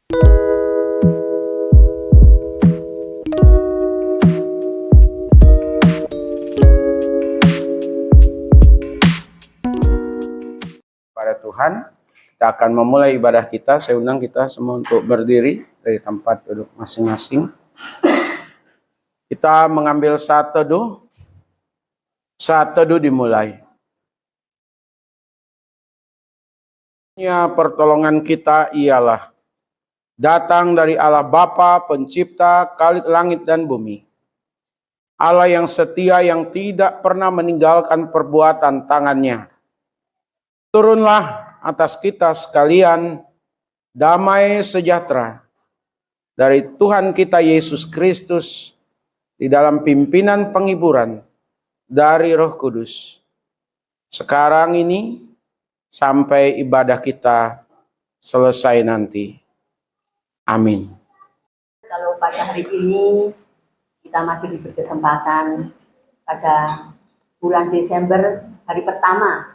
Pada Tuhan, kita akan memulai ibadah kita. Saya undang kita semua untuk berdiri dari tempat duduk masing-masing. Kita mengambil saat teduh. Saat teduh dimulai. Pertolongan kita ialah datang dari Allah Bapa, Pencipta kalik langit dan bumi. Allah yang setia, yang tidak pernah meninggalkan perbuatan tangannya. Turunlah atas kita sekalian damai sejahtera dari Tuhan kita Yesus Kristus di dalam pimpinan penghiburan dari Roh Kudus. Sekarang ini sampai ibadah kita selesai nanti. Amin. Kalau pada hari ini kita masih diberi kesempatan pada bulan Desember, hari pertama,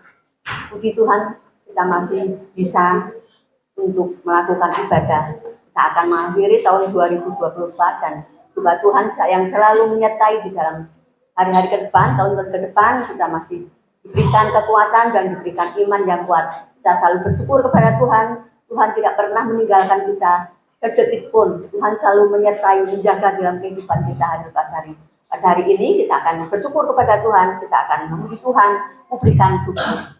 puji Tuhan kita masih bisa untuk melakukan ibadah. Kita akan mengakhiri tahun 2024 dan juga Tuhan yang selalu menyertai di dalam hari-hari ke depan, tahun ke depan kita masih diberikan kekuatan dan diberikan iman yang kuat. Kita selalu bersyukur kepada Tuhan. Tuhan tidak pernah meninggalkan kita sedetik pun. Tuhan selalu menyertai, menjaga dalam kehidupan kita hari-hari. Pada hari ini kita akan bersyukur kepada Tuhan. Kita akan memuji Tuhan, memberikan syukur.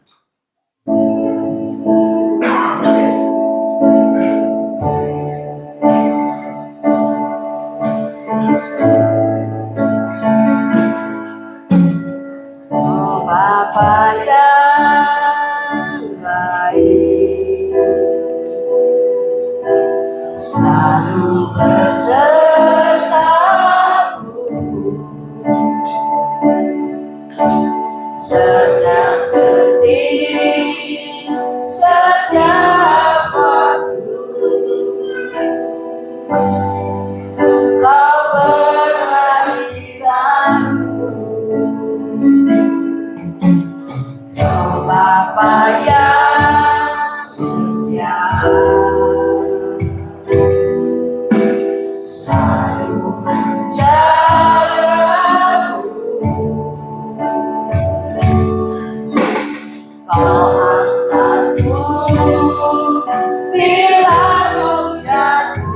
Bapa yang baik, selalu besertaku setiap detik, setiap waktu. Kau perhatikanku, Bapa yang setia, selalu menjagaku. Kau angkatku bila ku jatuh,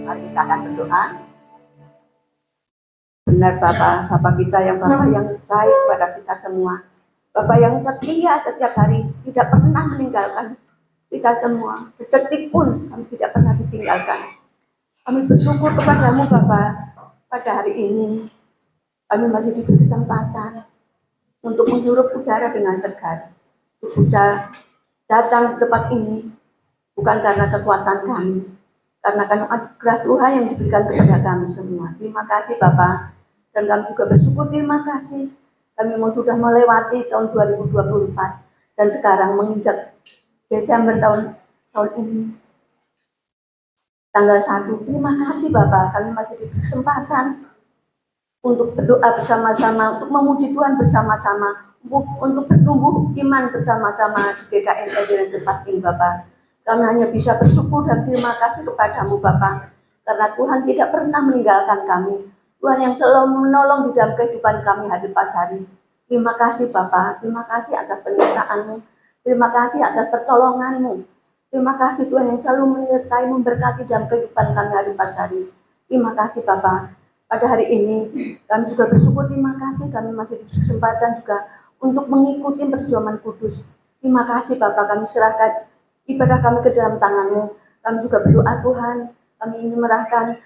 Mari kita akan berdoa. Benar Bapak kita yang baik pada kita semua. Bapak yang setia setiap hari, tidak pernah meninggalkan kita semua. Detik pun kami tidak pernah ditinggalkan. Kami bersyukur kepadamu Bapak. Pada hari ini kami masih diberi kesempatan untuk menghirup udara dengan segar. Untuk bisa datang ke tempat ini bukan karena kekuatan kami, karena anugerah Tuhan yang diberikan kepada kami semua. Terima kasih Bapak. Dan kami juga bersyukur, terima kasih. Kami sudah melewati tahun 2024 dan sekarang menginjak Desember tahun ini. Tanggal 1. Terima kasih Bapak, kami masih diberi kesempatan untuk berdoa bersama-sama, untuk memuji Tuhan bersama-sama, untuk bertumbuh iman bersama-sama di GKN dan tempat ini Bapak. Kami hanya bisa bersyukur dan terima kasih kepadamu Bapak, karena Tuhan tidak pernah meninggalkan kami. Tuhan yang selalu menolong di dalam kehidupan kami hari pas hari. Terima kasih Bapak, terima kasih atas penyertaan-Mu, terima kasih atas pertolongan-Mu. Terima kasih Tuhan yang selalu menyertai, memberkati dalam kehidupan kami hari pas hari. Terima kasih Bapak. Pada hari ini kami juga bersyukur, terima kasih kami masih diberi kesempatan juga untuk mengikuti perjuangan kudus. Terima kasih Bapak, kami serahkan ibadah kami ke dalam tangan-Mu. Kami juga berdoa Tuhan, kami ingin merahkan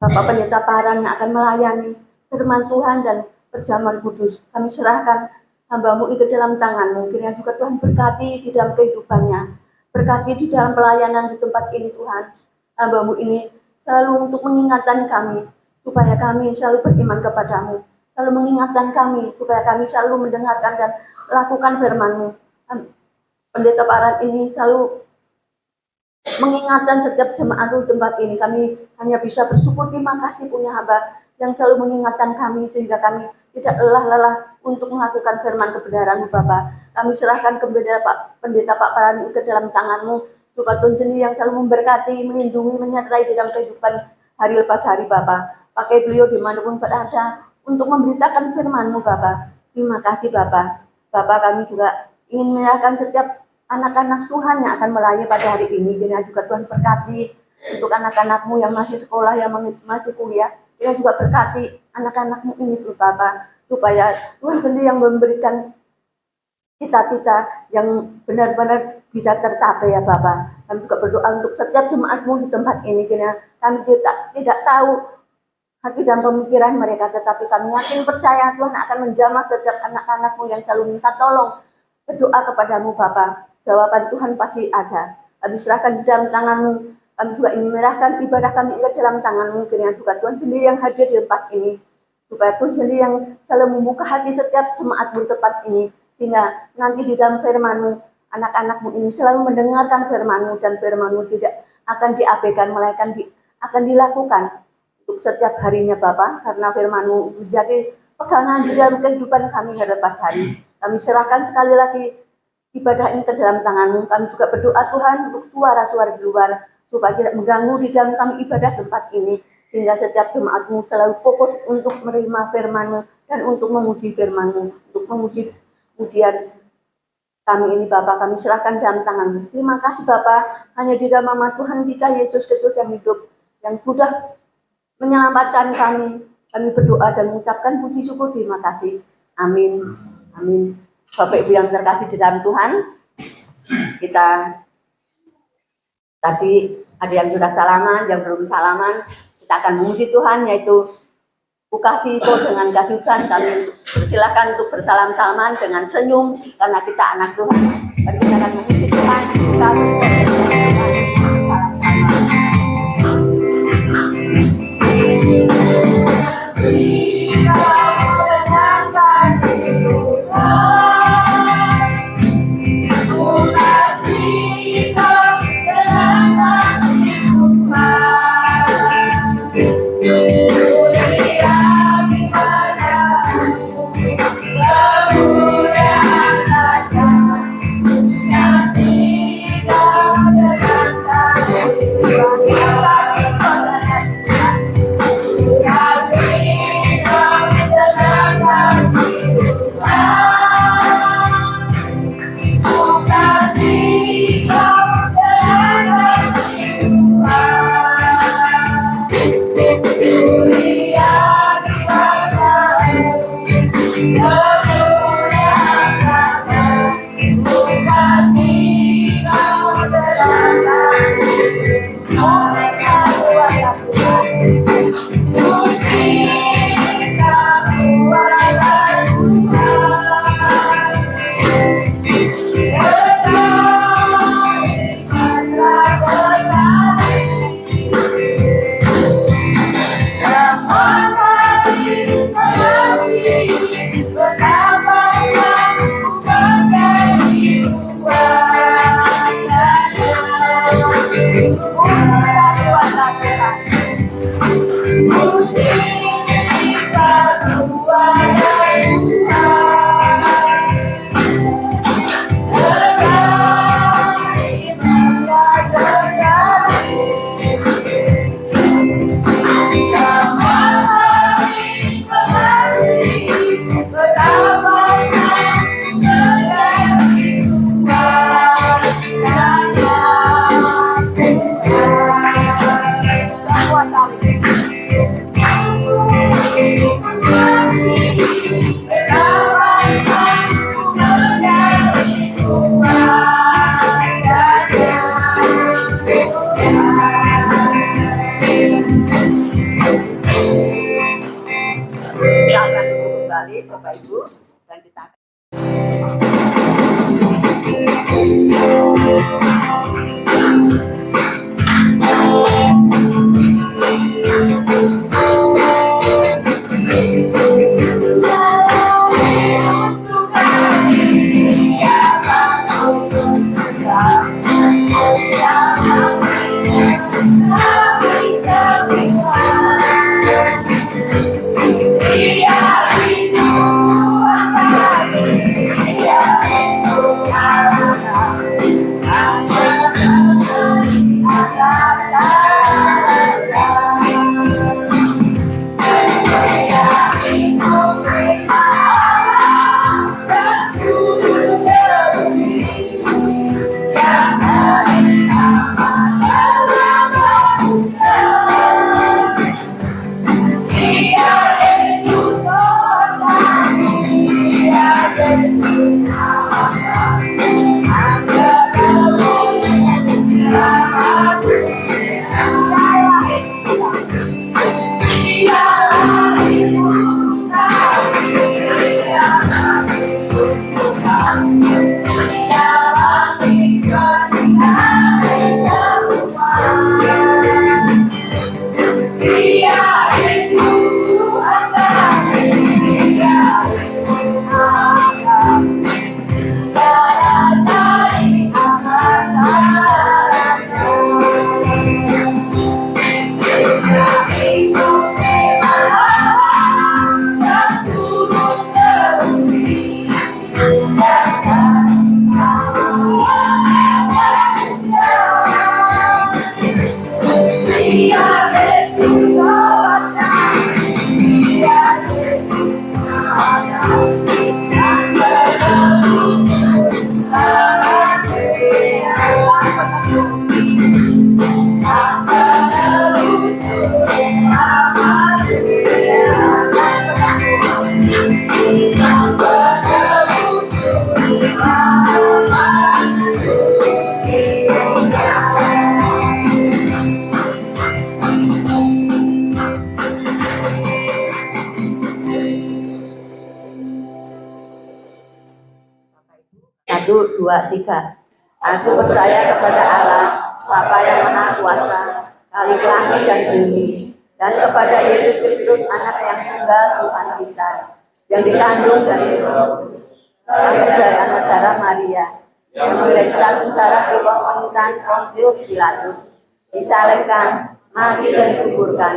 Bapak Pendeta Paran yang akan melayani firman Tuhan dan perjamuan kudus. Kami serahkan hamba-Mu ke dalam tangan-Mu. Kiranya juga Tuhan berkati di dalam kehidupannya. Berkati di dalam pelayanan di tempat ini Tuhan. Hamba-Mu ini selalu untuk mengingatkan kami, supaya kami selalu beriman kepada-Mu. Selalu mengingatkan kami, supaya kami selalu mendengarkan dan lakukan firman-Mu. Pendeta Paran ini selalu mengingatkan setiap jemaat di tempat ini. Kami hanya bisa bersyukur, terima kasih punya hamba yang selalu mengingatkan kami sehingga kami tidak lelah-lelah untuk melakukan firman kebenaran-Mu Bapak. Kami serahkan ke Pendeta Pak Paran ke dalam tangan-Mu, supaya Tuhan sendiri yang selalu memberkati, melindungi, menyertai di dalam kehidupan hari lepas hari Bapak. Pakai beliau dimanapun berada untuk memberitakan firman-Mu Bapak. Terima kasih Bapak. Bapak, kami juga ingin menyerahkan setiap anak-anak Tuhan yang akan melayani pada hari ini. Kiranya juga Tuhan berkati untuk anak-anak-Mu yang masih sekolah, yang masih kuliah. Kiranya juga berkati anak-anak-Mu ini Bapak, supaya Tuhan sendiri yang memberikan cita-cita yang benar-benar bisa tercapai ya Bapak. Kami juga berdoa untuk setiap jemaat-Mu di tempat ini. Kiranya kami tidak tahu hati dan pemikiran mereka, tetapi kami yakin percaya Tuhan akan menjamah setiap anak-anak-Mu yang selalu minta tolong. Berdoa kepada-Mu Bapak. Jawaban Tuhan pasti ada. Kami serahkan di dalam tangan-Mu. Kami juga ingin menyerahkan ibadah kami ke dalam tangan-Mu. Kiranya juga Tuhan sendiri yang hadir di tempat ini. Supaya Tuhan sendiri yang selalu membuka hati setiap jemaat-Mu di tempat ini. Sehingga nanti di dalam firman-Mu, anak-anak-Mu ini selalu mendengarkan firman-Mu. Dan firman-Mu tidak akan diabaikan, melainkan akan dilakukan untuk setiap harinya Bapak. Karena firman-Mu menjadi pegangan di dalam kehidupan kami hari lepas hari. Kami serahkan sekali lagi ibadah ini ke dalam tangan-Mu. Kami juga berdoa Tuhan untuk suara-suara di luar, supaya tidak mengganggu di dalam kami ibadah tempat ini. Sehingga setiap jemaat-Mu selalu fokus untuk menerima firman-Mu dan untuk memuji firman-Mu, untuk memuji pujian kami ini Bapak. Kami serahkan dalam tangan-Mu. Terima kasih Bapak, hanya di dalam nama Tuhan kita Yesus Kristus yang hidup, yang sudah menyelamatkan kami. Kami berdoa dan mengucapkan puji syukur, terima kasih. Amin. Amin. Bapak Ibu yang terkasih di dalam Tuhan, kita tadi ada yang sudah salaman, yang belum salaman, kita akan memuji Tuhan, yaitu Ukasiko dengan kasih Tuhan. Kami persilakan untuk bersalam-salaman dengan senyum, karena kita anak Tuhan. Mari kita akan memuji Tuhan. Yeah. dan kita Satu, dua, tiga. Aku percaya kepada Allah, Bapa yang Maha Kuasa, Khalik langit dan bumi, dan kepada Yesus Kristus, Anak yang tunggal Tuhan kita, yang dikandung dari Roh Kudus, lahir dari anak darah Maria, yang menderita sengsara di bawah pemerintahan Pontius Pilatus, disalibkan, mati dan dikuburkan,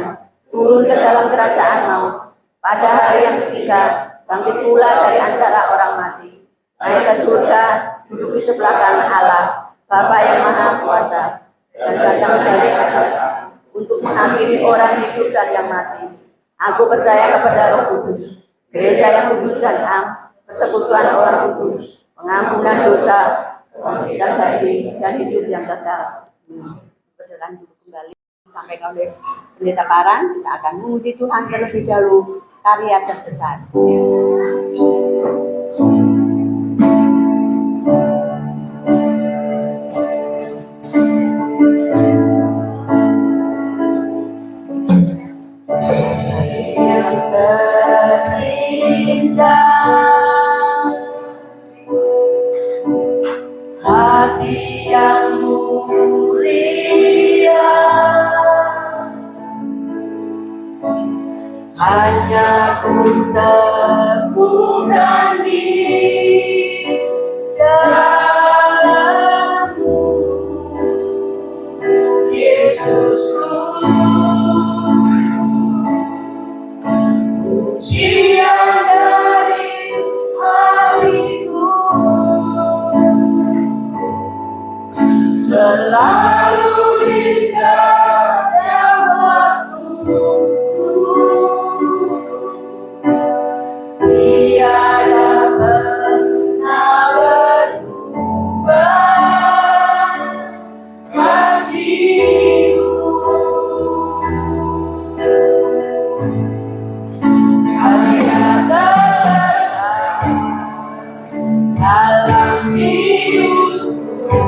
turun ke dalam kerajaan maut, pada hari yang ketiga, bangkit pula dari antara orang mati, naik ke surga, duduk di sebelah kanan Allah, Bapa yang Maha Kuasa, dan datang dari untuk menghakimi orang hidup dan yang mati. Aku percaya kepada Roh Kudus, gereja yang kudus dan am, persekutuan orang kudus, pengampunan dosa, dan dari dan hidup yang kekal. Persilakan duduk kembali. Disampaikan oleh Pendeta Karan, kita akan memuji Tuhan terlebih dahulu, karya terbesar. Hati yang mulia, hanya ku temukan di dalam-Mu, Yesusku. Pujian dari hatiku selalu bisa waktuku, tiada pernah berubah kasih-Mu. Karya terbesar dalam hidupku,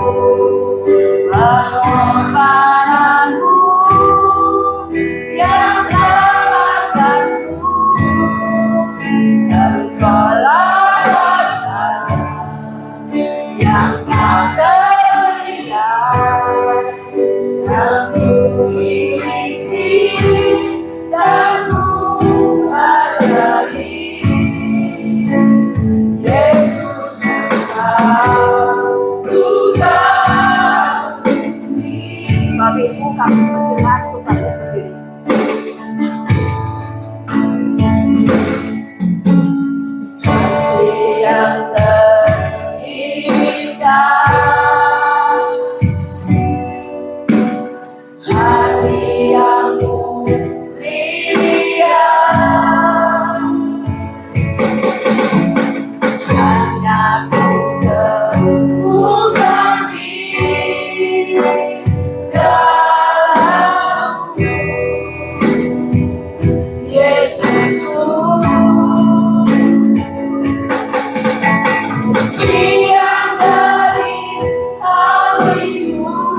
Siang dari harimu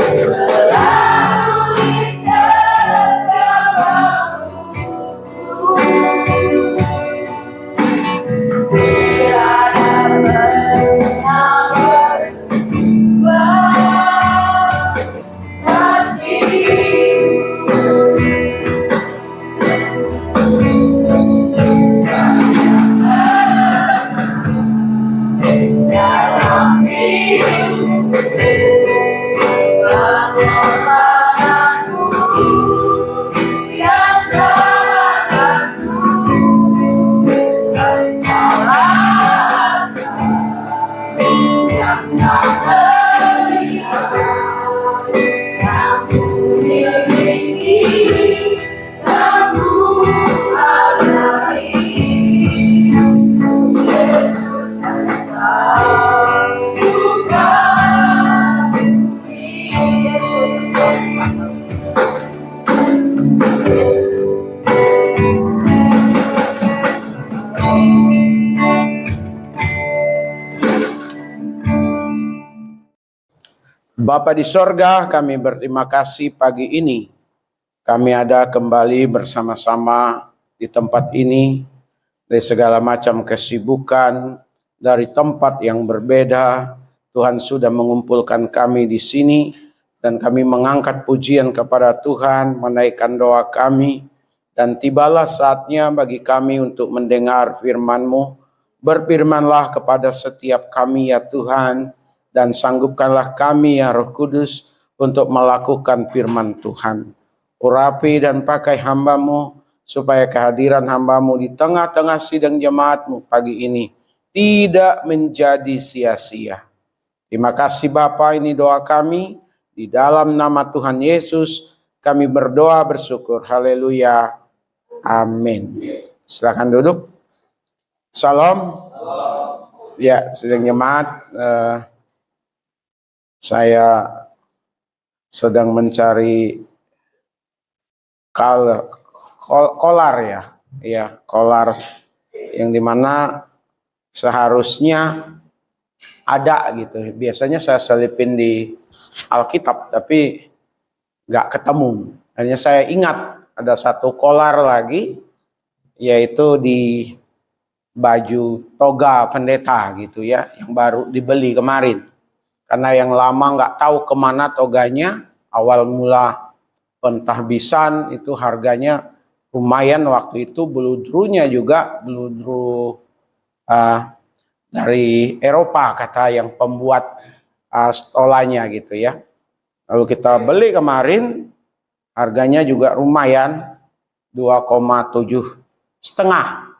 selalu di setiap waktuku. Tiada pernah berubah kasih. Dalam hidup pengorbananku yang sangatku, Engkaulah yang tak terlihat, yang ku miliki, yang ku hargai. Yesus, Engkau bukan hidupku. Bapa di sorga, kami berterima kasih pagi ini. Kami ada kembali bersama-sama di tempat ini, dari segala macam kesibukan, dari tempat yang berbeda. Tuhan sudah mengumpulkan kami di sini, dan kami mengangkat pujian kepada Tuhan, menaikkan doa kami, dan tibalah saatnya bagi kami untuk mendengar firman-Mu. Berfirmanlah kepada setiap kami ya Tuhan, dan sanggupkanlah kami ya Roh Kudus untuk melakukan firman Tuhan. Urapi dan pakai hamba-Mu, supaya kehadiran hamba-Mu di tengah-tengah sidang jemaat-Mu pagi ini tidak menjadi sia-sia. Terima kasih Bapa, ini doa kami. Di dalam nama Tuhan Yesus kami berdoa bersyukur. Haleluya. Amin. Silakan duduk. Salam. Ya, sidang jemaat. Saya sedang mencari kolar ya, kolar yang dimana seharusnya ada gitu. Biasanya saya selipin di Alkitab, tapi nggak ketemu. Hanya saya ingat ada satu kolar lagi, yaitu di baju toga pendeta gitu ya, yang baru dibeli kemarin. Karena yang lama nggak tahu kemana toganya, awal mula pentahbisan itu harganya lumayan waktu itu, beludrunya juga, beludru dari Eropa kata yang pembuat stolanya gitu ya. Lalu kita beli kemarin, harganya juga lumayan, 2,7 setengah.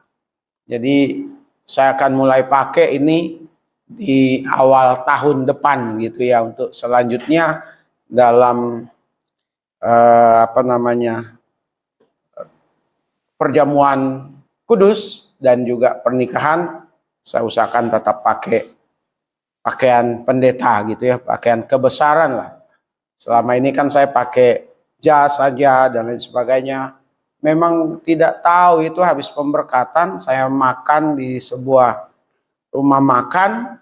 Jadi saya akan mulai pakai ini di awal tahun depan gitu ya, untuk selanjutnya dalam perjamuan kudus dan juga pernikahan, saya usahakan tetap pakai pakaian pendeta gitu ya, pakaian kebesaran lah. Selama ini kan saya pakai jas saja dan lain sebagainya. Memang tidak tahu itu habis pemberkatan saya makan di sebuah rumah makan,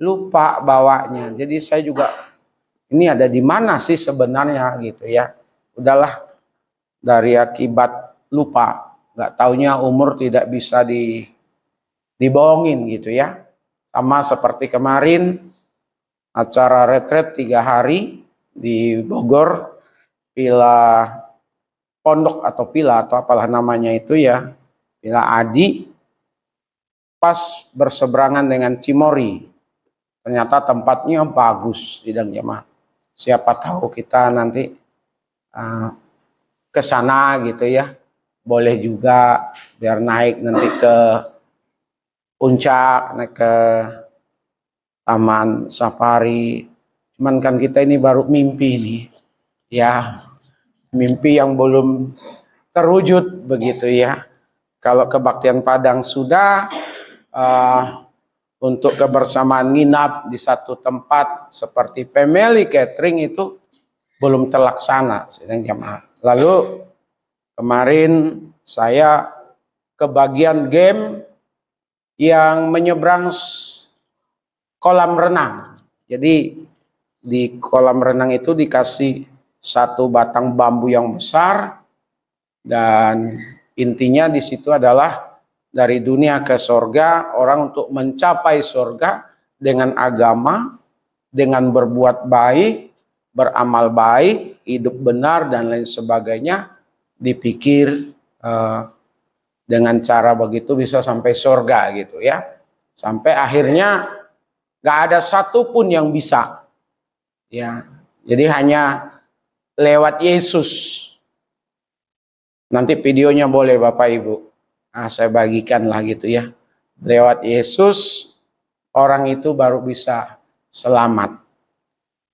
lupa bawanya. Jadi saya juga, ini ada di mana sih sebenarnya gitu ya. Udahlah, dari akibat lupa, nggak taunya umur tidak bisa dibohongin gitu ya. Sama seperti kemarin acara retret 3 hari di Bogor, Villa Pondok atau Villa atau apalah namanya itu ya, Villa Adi, pas berseberangan dengan Cimory. Ternyata tempatnya bagus sidang jemaat. Siapa tahu kita nanti ke sana gitu ya. Boleh juga biar naik nanti ke puncak, naik ke Taman Safari. Cuman kan kita ini baru mimpi nih. Ya, mimpi yang belum terwujud begitu ya. Kalau kebaktian Padang sudah, untuk kebersamaan nginap di satu tempat seperti family catering itu belum terlaksana sidang jemaat. Lalu kemarin saya kebagian game yang menyeberang kolam renang. Jadi di kolam renang itu dikasih satu batang bambu yang besar, dan intinya di situ adalah dari dunia ke sorga, orang untuk mencapai sorga dengan agama, dengan berbuat baik, beramal baik, hidup benar dan lain sebagainya, dipikir dengan cara begitu bisa sampai sorga gitu ya. Sampai akhirnya gak ada satupun yang bisa ya. Jadi hanya lewat Yesus. Nanti videonya boleh Bapak Ibu. Nah, saya bagikan lah gitu ya. Lewat Yesus orang itu baru bisa selamat.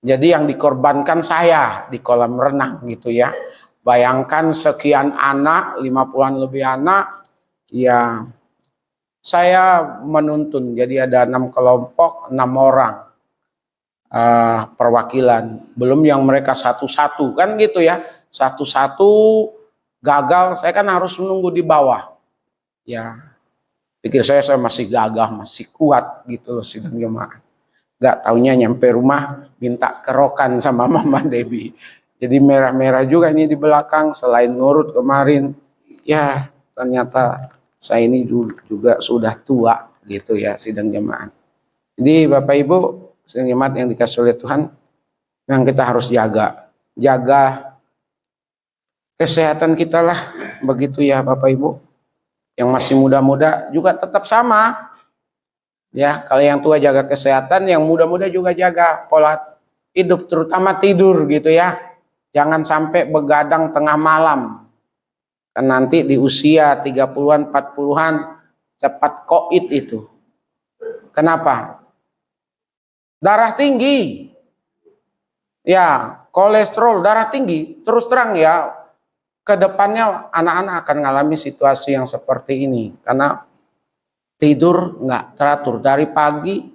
Jadi yang dikorbankan saya di kolam renang gitu ya. Bayangkan sekian anak, 50-an lebih anak, ya saya menuntun. Jadi ada 6 kelompok, 6 orang perwakilan. Belum yang mereka satu-satu kan gitu ya. Satu-satu gagal, saya kan harus menunggu di bawah. Ya, pikir saya masih gagah, masih kuat gitu loh sidang jemaat. Gak taunya nyampe rumah minta kerokan sama Mama Debbie. Jadi merah-merah juga ini di belakang, selain nurut kemarin. Ya, ternyata saya ini juga sudah tua gitu ya sidang jemaat. Jadi Bapak Ibu, sidang jemaat yang dikasih oleh Tuhan, yang kita harus jaga kesehatan kita lah, begitu ya Bapak Ibu. Yang masih muda-muda juga tetap sama. Ya, kalau yang tua jaga kesehatan, yang muda-muda juga jaga pola hidup, terutama tidur gitu ya. Jangan sampai begadang tengah malam. Kan nanti di usia 30-an, 40-an cepat koit itu. Kenapa? Darah tinggi. Ya, kolesterol, darah tinggi. Terus terang ya, kedepannya anak-anak akan mengalami situasi yang seperti ini. Karena tidur nggak teratur. Dari pagi,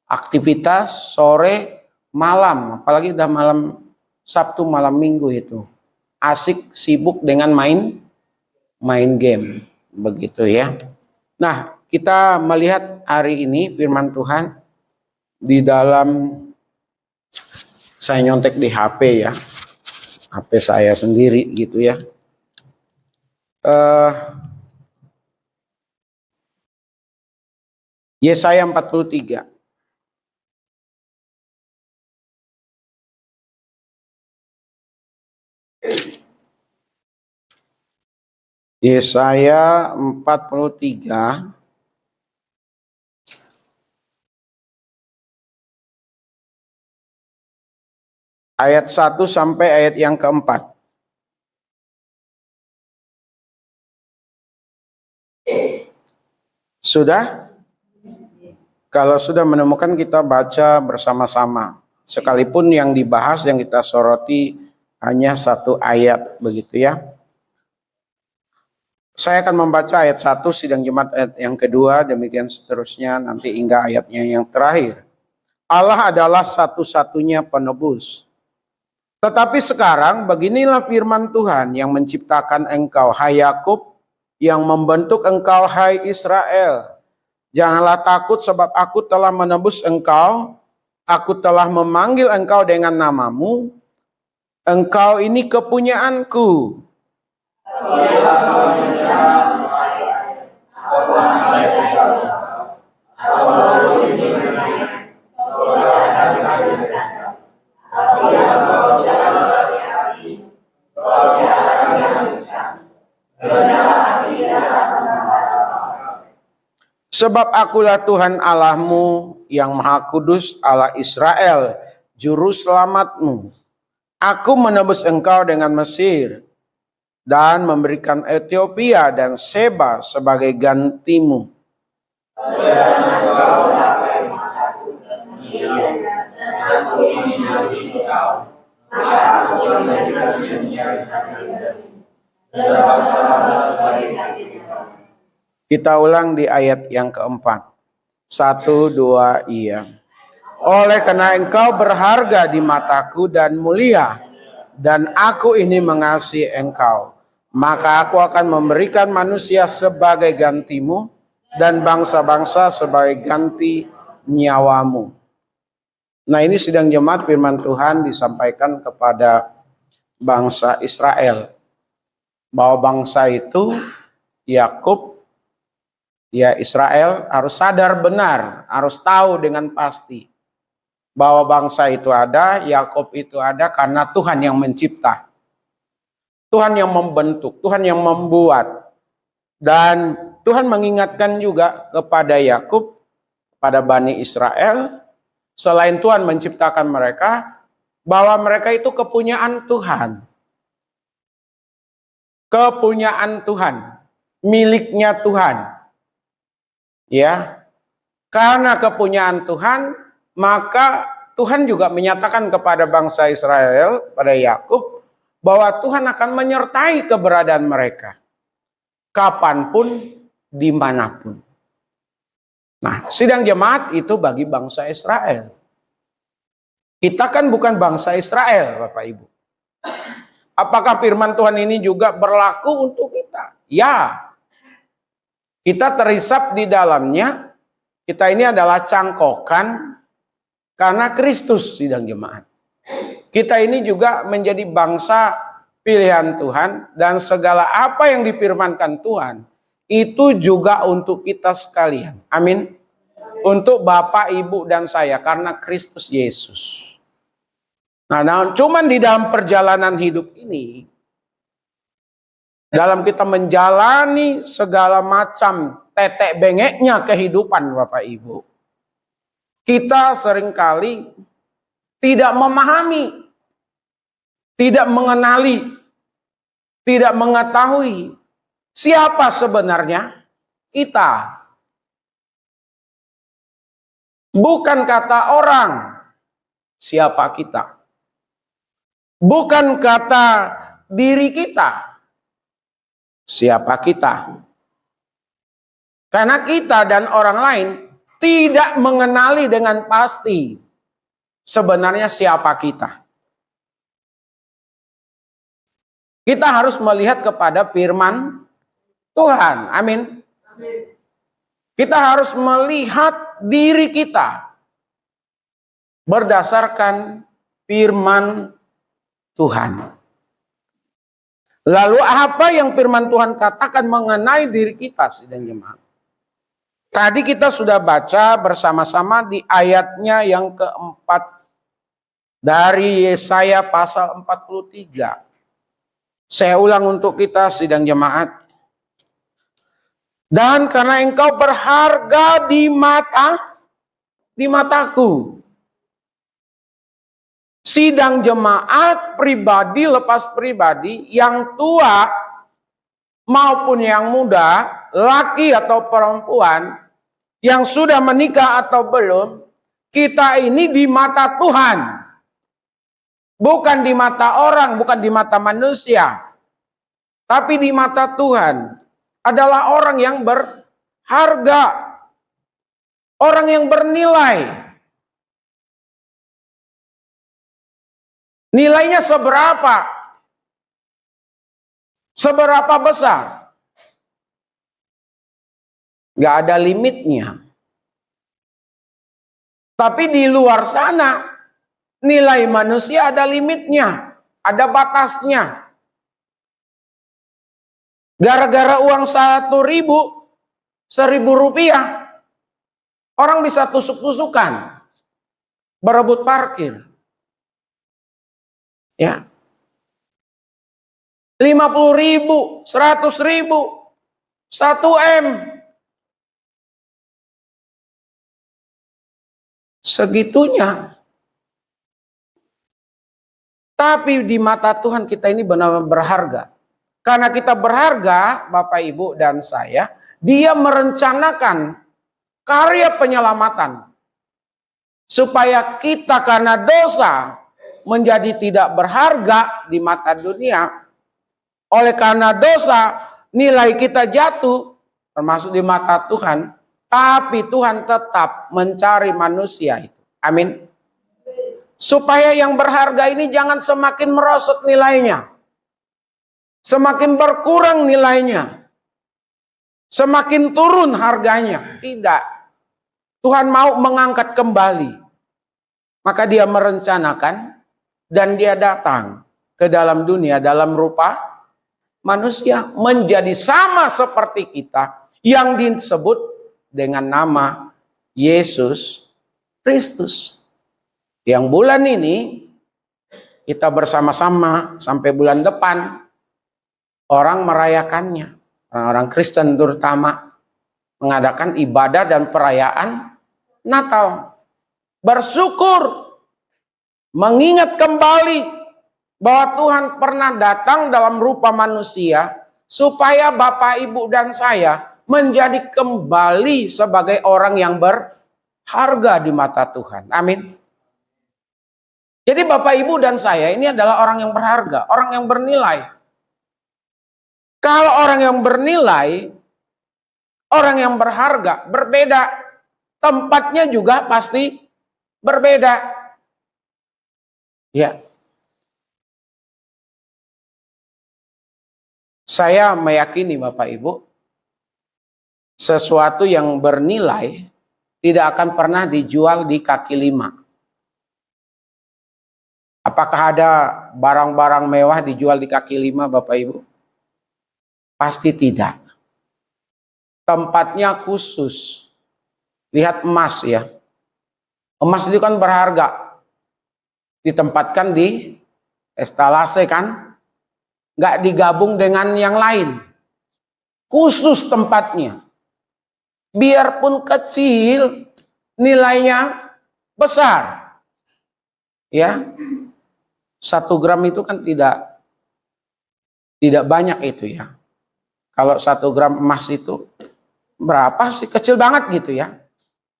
aktivitas, sore, malam. Apalagi udah malam Sabtu, malam Minggu itu. Asik, sibuk dengan main game. Begitu ya. Nah, kita melihat hari ini firman Tuhan di dalam, saya nyontek di HP ya. HP saya sendiri gitu ya. Yesaya 43. Yesaya 43 ayat 1 sampai ayat yang keempat. Sudah? Kalau sudah menemukan, kita baca bersama-sama. Sekalipun yang dibahas, yang kita soroti hanya satu ayat, begitu ya. Saya akan membaca ayat 1, sidang jemaat ayat yang kedua, demikian seterusnya nanti hingga ayatnya yang terakhir. Allah adalah satu-satunya penebus. Tetapi sekarang beginilah firman Tuhan yang menciptakan engkau, hai Yakub, yang membentuk engkau, hai Israel. Janganlah takut, sebab aku telah menebus engkau. Aku telah memanggil engkau dengan namamu. Engkau ini kepunyaanku. Sebab akulah Tuhan Allahmu yang Maha Kudus, Allah Israel, Juru Selamatmu. Aku menebus engkau dengan Mesir dan memberikan Ethiopia dan Seba sebagai gantimu. Kita ulang di ayat yang keempat. 1, 2, iya. Oleh karena engkau berharga di mataku dan mulia, dan aku ini mengasihi engkau, maka aku akan memberikan manusia sebagai gantimu, dan bangsa-bangsa sebagai ganti nyawamu. Nah, ini sidang jemaat firman Tuhan disampaikan kepada bangsa Israel. Bahwa bangsa itu, Yakub, ya Israel harus sadar benar, harus tahu dengan pasti bahwa bangsa itu ada, Yakub itu ada karena Tuhan yang mencipta. Tuhan yang membentuk, Tuhan yang membuat. Dan Tuhan mengingatkan juga kepada Yakub, pada Bani Israel, selain Tuhan menciptakan mereka, bahwa mereka itu kepunyaan Tuhan. Kepunyaan Tuhan, miliknya Tuhan. Ya. Karena kepunyaan Tuhan, maka Tuhan juga menyatakan kepada bangsa Israel, pada Yakub, bahwa Tuhan akan menyertai keberadaan mereka. Kapanpun, dimanapun. Nah, sidang jemaat itu bagi bangsa Israel. Kita kan bukan bangsa Israel, Bapak Ibu. Apakah firman Tuhan ini juga berlaku untuk kita? Ya. Kita terisap di dalamnya. Kita ini adalah cangkokan karena Kristus, sidang jemaat. Kita ini juga menjadi bangsa pilihan Tuhan, dan segala apa yang difirmankan Tuhan itu juga untuk kita sekalian. Amin. Untuk Bapak, Ibu, dan saya karena Kristus Yesus. Nah, cuman di dalam perjalanan hidup ini, dalam kita menjalani segala macam tetek bengeknya kehidupan Bapak Ibu, kita seringkali tidak memahami, tidak mengenali, tidak mengetahui siapa sebenarnya kita. Bukan kata orang, siapa kita. Bukan kata diri kita, siapa kita. Karena kita dan orang lain tidak mengenali dengan pasti sebenarnya siapa kita. Kita harus melihat kepada firman Tuhan. Amin. Kita harus melihat diri kita berdasarkan firman Tuhan. Lalu apa yang firman Tuhan katakan mengenai diri kita, sidang jemaat? Tadi kita sudah baca bersama-sama di ayatnya yang keempat dari Yesaya pasal 43. Saya ulang untuk kita, sidang jemaat. Dan karena engkau berharga di mataku. Sidang jemaat pribadi lepas pribadi, yang tua maupun yang muda, laki atau perempuan, yang sudah menikah atau belum, kita ini di mata Tuhan. Bukan di mata orang, bukan di mata manusia. Tapi di mata Tuhan adalah orang yang berharga. Orang yang bernilai. Nilainya seberapa? Seberapa besar? Gak ada limitnya. Tapi di luar sana, nilai manusia ada limitnya, ada batasnya. Gara-gara uang 1.000 rupiah, orang bisa tusuk-tusukan, berebut parkir. Ya, 50.000, 100.000, 1 M. Segitunya. Tapi di mata Tuhan kita ini benar-benar berharga. Karena kita berharga, Bapak, Ibu, dan saya, Dia merencanakan karya penyelamatan. Supaya kita karena dosa menjadi tidak berharga di mata dunia. Oleh karena dosa, nilai kita jatuh, termasuk di mata Tuhan. Tapi Tuhan tetap mencari manusia itu. Amin. Supaya yang berharga ini jangan semakin merosot nilainya. Semakin berkurang nilainya. semakin turun harganya. Tidak. Tuhan mau mengangkat kembali. Maka dia merencanakan dan dia datang ke dalam dunia dalam rupa manusia, menjadi sama seperti kita, yang disebut dengan nama Yesus Kristus. Yang bulan ini kita bersama-sama sampai bulan depan orang merayakannya. Orang-orang Kristen terutama mengadakan ibadah dan perayaan Natal. Bersyukur, mengingat kembali bahwa Tuhan pernah datang dalam rupa manusia supaya Bapak, Ibu, dan saya menjadi kembali sebagai orang yang berharga di mata Tuhan. Amin. Jadi Bapak, Ibu, dan saya ini adalah orang yang berharga, orang yang bernilai. Kalau orang yang bernilai, orang yang berharga, berbeda. Tempatnya juga pasti berbeda. Ya. Saya meyakini Bapak Ibu, sesuatu yang bernilai tidak akan pernah dijual di kaki lima. Apakah ada barang-barang mewah dijual di kaki lima, Bapak Ibu? Pasti tidak. Tempatnya khusus. Lihat emas ya. Emas itu kan berharga. Ditempatkan di estalase kan. Nggak digabung dengan yang lain. Khusus tempatnya. Biarpun kecil, nilainya besar. Ya. 1 gram itu kan tidak banyak itu ya. Kalau 1 gram emas itu berapa sih? Kecil banget gitu ya.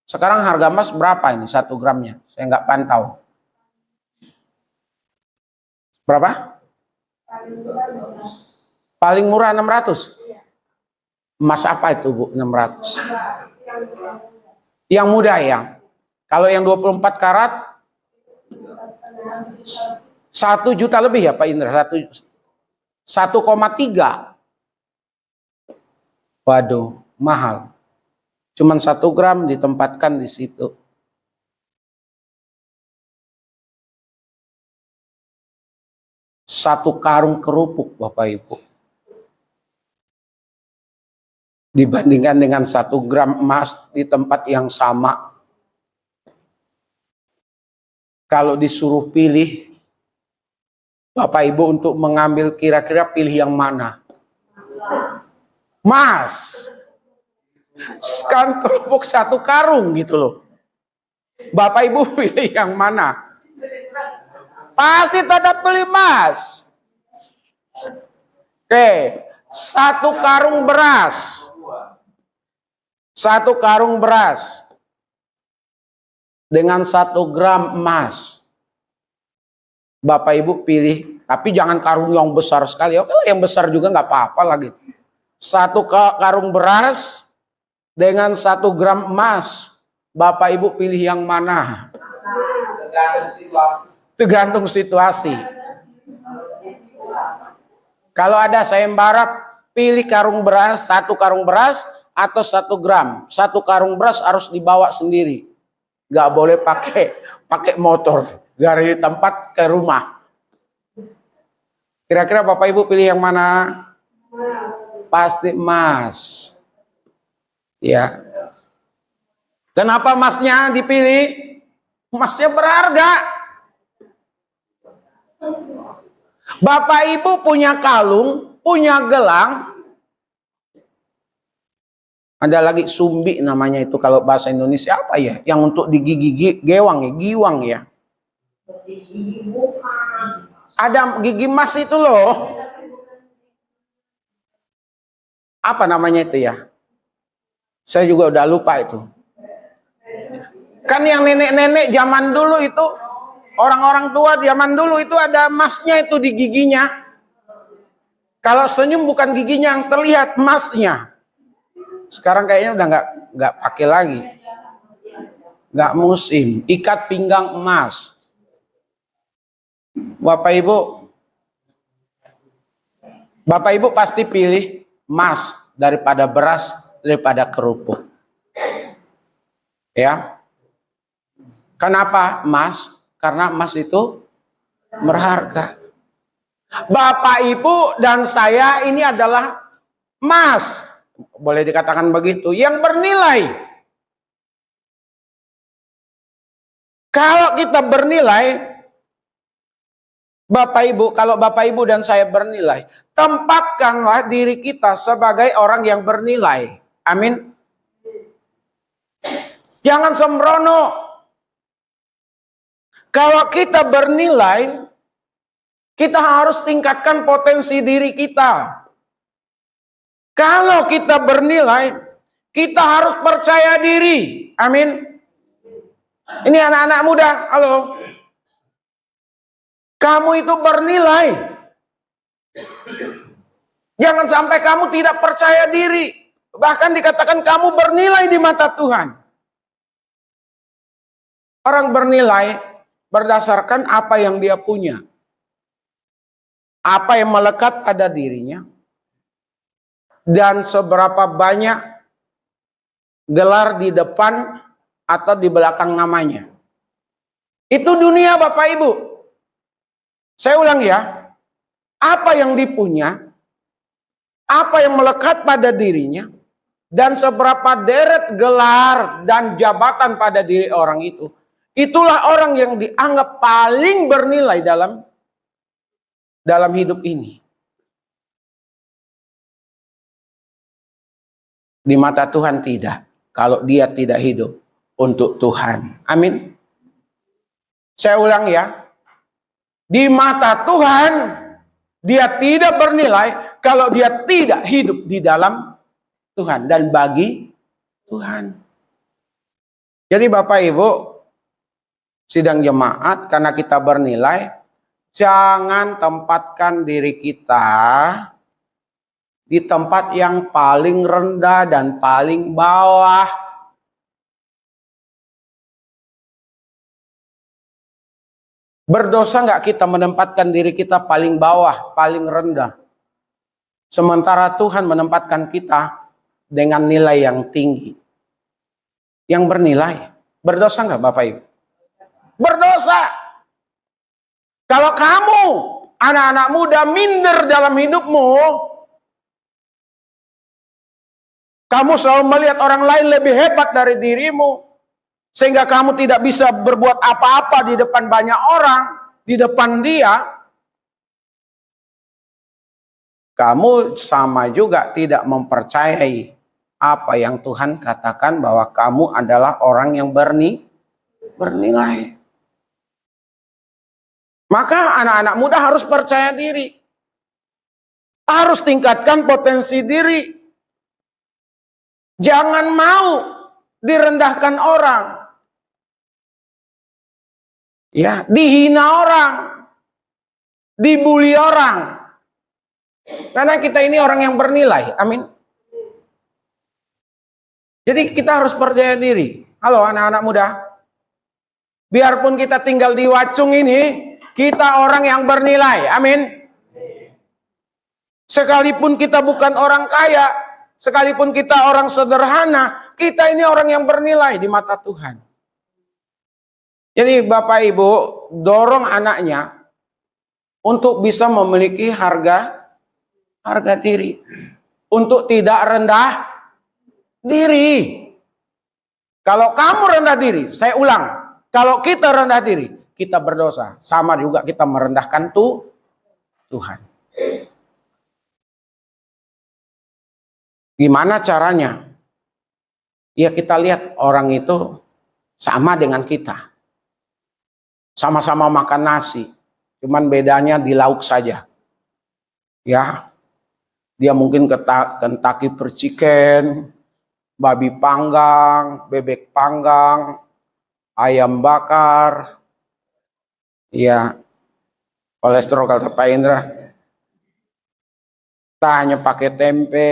Sekarang harga emas berapa ini 1 gramnya? Saya nggak pantau. Berapa? Paling murah 600. Emas apa itu Bu 600? Yang muda ya. Kalau yang 24 karat 1 juta lebih ya Pak Indra. 1,3. Waduh, mahal. Cuman 1 gram ditempatkan di situ. Satu karung kerupuk, Bapak Ibu. Dibandingkan dengan 1 gram emas di tempat yang sama. Kalau disuruh pilih, Bapak Ibu untuk mengambil kira-kira pilih yang mana? Mas, kan kerupuk 1 karung gitu loh. Bapak Ibu pilih yang mana? Pasti tetap pilih emas. Oke, 1 karung beras. 1 karung beras dengan 1 gram emas. Bapak Ibu pilih, tapi jangan karung yang besar sekali. Oke, yang besar juga nggak apa-apa lagi. 1 karung beras dengan 1 gram emas. Bapak Ibu pilih yang mana? Tergantung situasi. Kalau ada sayembara, pilih karung beras, 1 karung beras atau 1 gram. 1 karung beras harus dibawa sendiri. Nggak boleh pakai motor dari tempat ke rumah. Kira-kira Bapak Ibu pilih yang mana? Pasti emas. Ya. Kenapa emasnya dipilih? Emasnya berharga. Bapak Ibu punya kalung, punya gelang. Ada lagi sumbi namanya itu kalau bahasa Indonesia apa ya? Yang untuk digigi giwang ya. Ada gigi emas itu loh. Apa namanya itu ya? Saya juga udah lupa itu. Kan yang nenek-nenek zaman dulu itu, orang-orang tua zaman dulu itu ada emasnya itu di giginya. Kalau senyum bukan giginya yang terlihat, emasnya. Sekarang kayaknya udah nggak pakai lagi. Nggak musim. Ikat pinggang emas. Bapak Ibu pasti pilih emas. daripada beras, daripada kerupuk. Ya. Kenapa emas? Karena emas itu berharga. Bapak, Ibu, dan saya ini adalah emas. Boleh dikatakan begitu. Yang bernilai. Kalau kita bernilai, Bapak Ibu, kalau Bapak Ibu dan saya bernilai, tempatkanlah diri kita sebagai orang yang bernilai. Amin. Jangan sembrono. Kalau kita bernilai, kita harus tingkatkan potensi diri kita. Kalau kita bernilai, kita harus percaya diri. Amin. Ini anak-anak muda, halo. Kamu itu bernilai. Jangan sampai kamu tidak percaya diri. Bahkan dikatakan kamu bernilai di mata Tuhan. Orang bernilai berdasarkan apa yang dia punya. Apa yang melekat pada dirinya. Dan seberapa banyak gelar di depan atau di belakang namanya. Itu dunia, Bapak Ibu. Saya ulang ya. Apa yang dipunya, apa yang melekat pada dirinya, dan seberapa deret gelar dan jabatan pada diri orang itu. Itulah orang yang dianggap paling bernilai dalam hidup ini. Di mata Tuhan tidak. Kalau dia tidak hidup untuk Tuhan. Amin. Saya ulang ya. Di mata Tuhan, dia tidak bernilai kalau dia tidak hidup di dalam Tuhan dan bagi Tuhan. Jadi Bapak Ibu, sidang jemaat, karena kita bernilai, jangan tempatkan diri kita di tempat yang paling rendah dan paling bawah. Berdosa nggak kita menempatkan diri kita paling bawah, paling rendah? Sementara Tuhan menempatkan kita dengan nilai yang tinggi. Yang bernilai. Berdosa nggak Bapak Ibu? Berdosa. Kalau kamu, anak-anak muda, minder dalam hidupmu, kamu selalu melihat orang lain lebih hebat dari dirimu, sehingga kamu tidak bisa berbuat apa-apa di depan banyak orang, di depan dia. Kamu sama juga tidak mempercayai apa yang Tuhan katakan bahwa kamu adalah orang yang bernilai. Maka anak-anak muda harus percaya diri. Harus tingkatkan potensi diri. Jangan mau direndahkan orang. Ya, dihina orang. Dibully orang. Karena kita ini orang yang bernilai. Amin. Jadi kita harus percaya diri. Halo anak-anak muda. Biarpun kita tinggal di Wacung ini, kita orang yang bernilai. Amin. Sekalipun kita bukan orang kaya, sekalipun kita orang sederhana, kita ini orang yang bernilai di mata Tuhan. Jadi Bapak Ibu, dorong anaknya untuk bisa memiliki harga diri. Untuk tidak rendah diri. Kalau kamu rendah diri, saya ulang. Kalau kita rendah diri, kita berdosa. Sama juga kita merendahkan Tuhan. Gimana caranya? Ya kita lihat orang itu sama dengan kita. Sama-sama makan nasi. Cuman bedanya di lauk saja. Ya. Dia mungkin Kentucky Fried Chicken, babi panggang, bebek panggang, ayam bakar. Ya. Kolesterol kata Pak Indra. Kita hanya pakai tempe.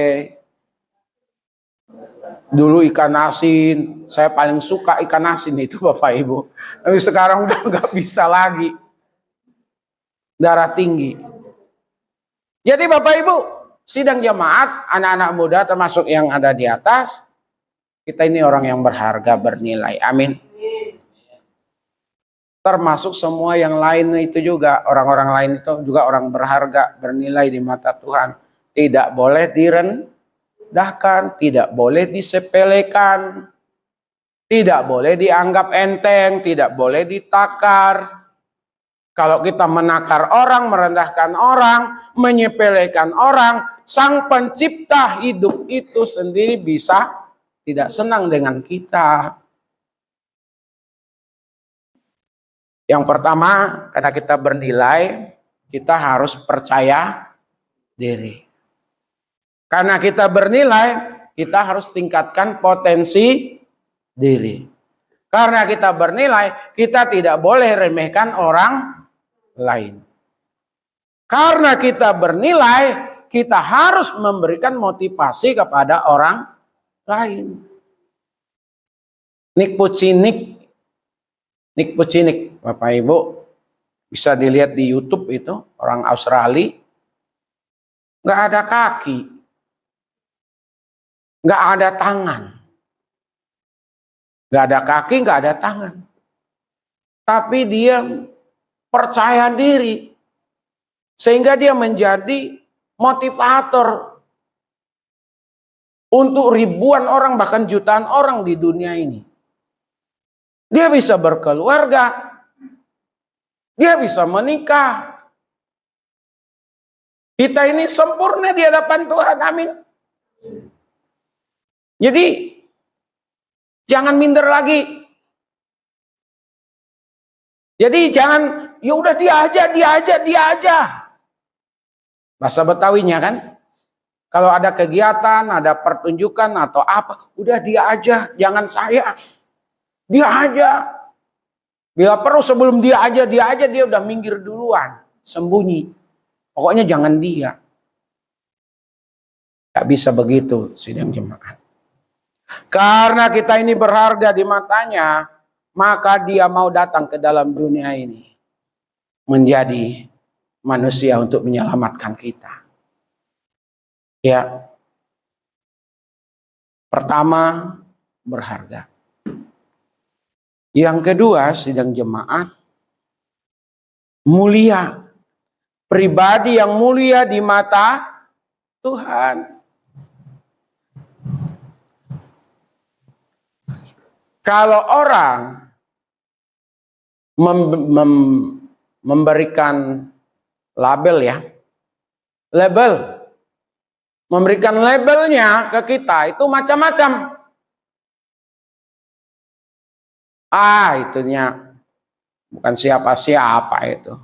Dulu ikan asin, saya paling suka ikan asin itu Bapak Ibu. Tapi sekarang udah nggak bisa lagi. Darah tinggi. Jadi Bapak Ibu, sidang jemaat, anak-anak muda termasuk yang ada di atas, kita ini orang yang berharga, bernilai. Amin. Termasuk semua yang lain itu juga, orang-orang lain itu juga orang berharga, bernilai di mata Tuhan. Tidak boleh direndahkan, tidak boleh disepelekan, tidak boleh dianggap enteng, tidak boleh ditakar. Kalau kita menakar orang, merendahkan orang, menyepelekan orang, Sang Pencipta hidup itu sendiri bisa tidak senang dengan kita. Yang pertama, karena kita bernilai, kita harus percaya diri. Karena kita bernilai, kita harus tingkatkan potensi diri. Karena kita bernilai, kita tidak boleh remehkan orang lain. Karena kita bernilai, kita harus memberikan motivasi kepada orang lain. Nick Pucinik, Bapak Ibu, bisa dilihat di YouTube itu, orang Australia, nggak ada kaki, nggak ada tangan, nggak ada kaki, nggak ada tangan, tapi dia percaya diri, sehingga dia menjadi motivator untuk ribuan orang, bahkan jutaan orang di dunia ini. Dia bisa berkeluarga, dia bisa menikah. Kita ini sempurna di hadapan Tuhan, amin. Jadi jangan minder lagi. Jadi jangan, ya udah dia aja. Bahasa Betawinya kan, kalau ada kegiatan, ada pertunjukan atau apa, udah dia aja, jangan saya. Dia aja. Bila perlu sebelum dia aja dia udah minggir duluan, sembunyi. Pokoknya jangan dia. Gak bisa begitu, sidang jemaat. Karena kita ini berharga di matanya, maka dia mau datang ke dalam dunia ini menjadi manusia untuk menyelamatkan kita. Ya. Pertama, berharga. Yang kedua, sidang jemaat, mulia. Pribadi yang mulia di mata Tuhan. Kalau orang memberikan label ya, memberikan labelnya ke kita itu macam-macam. Itunya bukan siapa-siapa itu.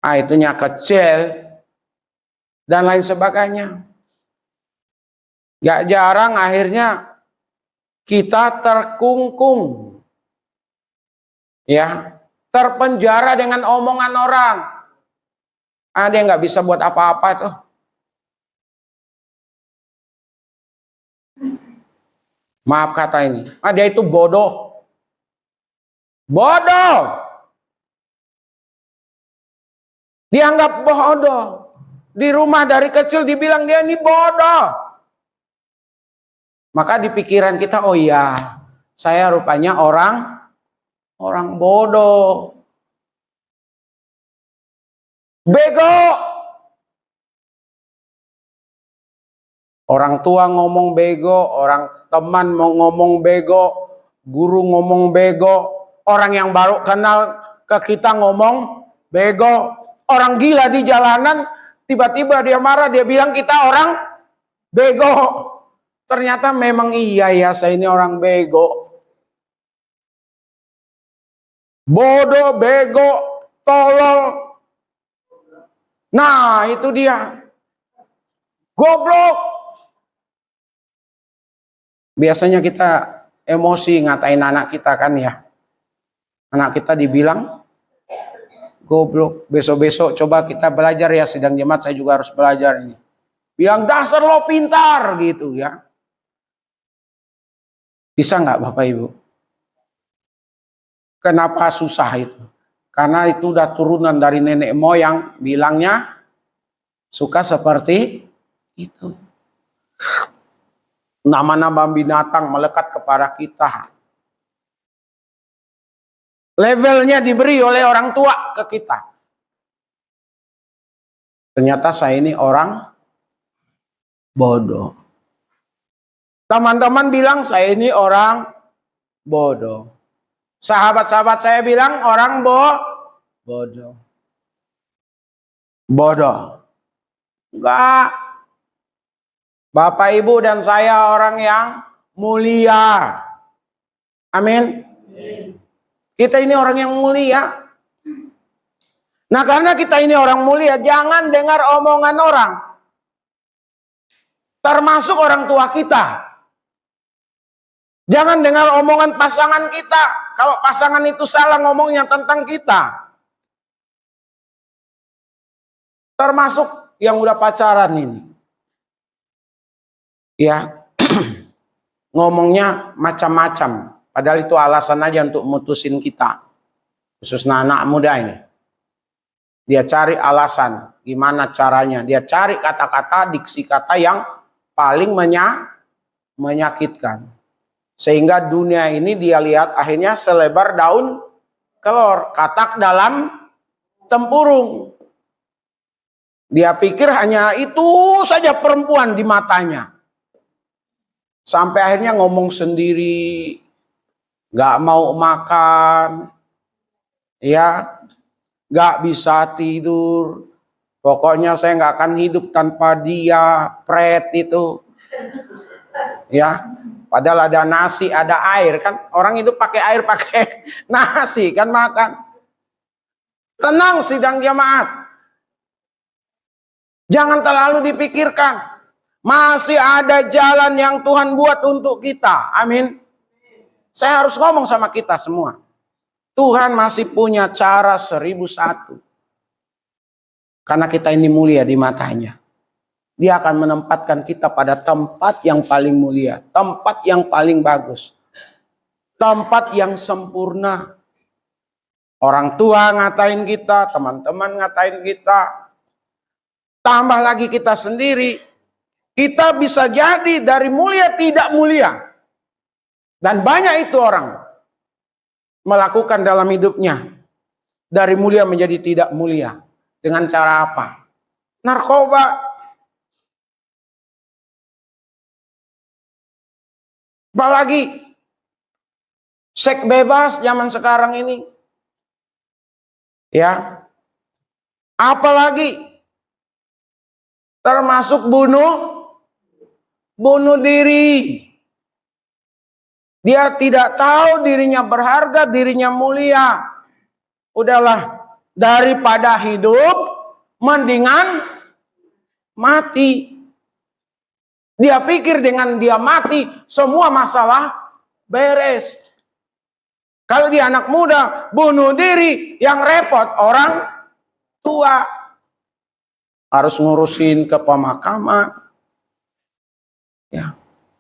Itunya kecil dan lain sebagainya. Gak jarang akhirnya kita terkungkung, ya, terpenjara dengan omongan orang. Dia nggak bisa buat apa-apa tuh. Maaf kata ini, dia itu bodoh. Bodoh. Dianggap bodoh. Di rumah dari kecil dibilang dia ini bodoh. Maka di pikiran kita, oh iya, saya rupanya orang bodoh. Bego. Orang tua ngomong bego, orang teman mau ngomong bego, guru ngomong bego, orang yang baru kenal ke kita ngomong bego, orang gila di jalanan tiba-tiba dia marah, dia bilang kita orang bego. Ternyata memang iya ya, saya ini orang bego. Bodoh, bego, tolol. Nah, itu dia. Goblok. Biasanya kita emosi ngatain anak kita kan ya. Anak kita dibilang goblok. Besok-besok coba kita belajar ya, sidang jemaat saya juga harus belajar ini. Bilang dasar lo pintar gitu ya. Bisa nggak Bapak Ibu? Kenapa susah itu? Karena itu udah turunan dari nenek moyang bilangnya suka seperti itu. Nama-nama binatang melekat kepada kita. Levelnya diberi oleh orang tua ke kita. Ternyata saya ini orang bodoh. Teman-teman bilang saya ini orang bodoh. Sahabat-sahabat saya bilang orang bodoh. Bodoh. Enggak. Bapak, Ibu, dan saya orang yang mulia. Amin. Kita ini orang yang mulia. Nah, karena kita ini orang mulia, jangan dengar omongan orang. Termasuk orang tua kita. Jangan dengar omongan pasangan kita. Kalau pasangan itu salah ngomongnya tentang kita. Termasuk yang udah pacaran ini. Ya, ngomongnya macam-macam. Padahal itu alasan aja untuk mutusin kita. Khususnya anak muda ini. Dia cari alasan. Gimana caranya. Dia cari kata-kata, diksi kata yang paling menyakitkan. Sehingga dunia ini dia lihat akhirnya selebar daun kelor. Katak dalam tempurung. Dia pikir hanya itu saja perempuan di matanya. Sampai akhirnya ngomong sendiri, gak mau makan, ya, gak bisa tidur. Pokoknya saya gak akan hidup tanpa dia, pret itu. Ya, padahal ada nasi, ada air kan. Orang itu pakai air, pakai nasi kan makan. Tenang sidang jamaat. Jangan terlalu dipikirkan. Masih ada jalan yang Tuhan buat untuk kita. Amin. Saya harus ngomong sama kita semua. Tuhan masih punya cara 1001. Karena kita ini mulia di matanya. Dia akan menempatkan kita pada tempat yang paling mulia. Tempat yang paling bagus. Tempat yang sempurna. Orang tua ngatain kita, teman-teman ngatain kita. Tambah lagi kita sendiri. Kita bisa jadi dari mulia tidak mulia. Dan banyak itu orang melakukan dalam hidupnya. Dari mulia menjadi tidak mulia. Dengan cara apa? Narkoba. Apalagi seks bebas zaman sekarang ini. Ya. Apalagi termasuk bunuh diri. Dia tidak tahu dirinya berharga, dirinya mulia. Udahlah, daripada hidup, mendingan mati. Dia pikir dengan dia mati, semua masalah beres. Kalau dia anak muda, bunuh diri, yang repot orang tua. Harus ngurusin ke pemakaman. Ya.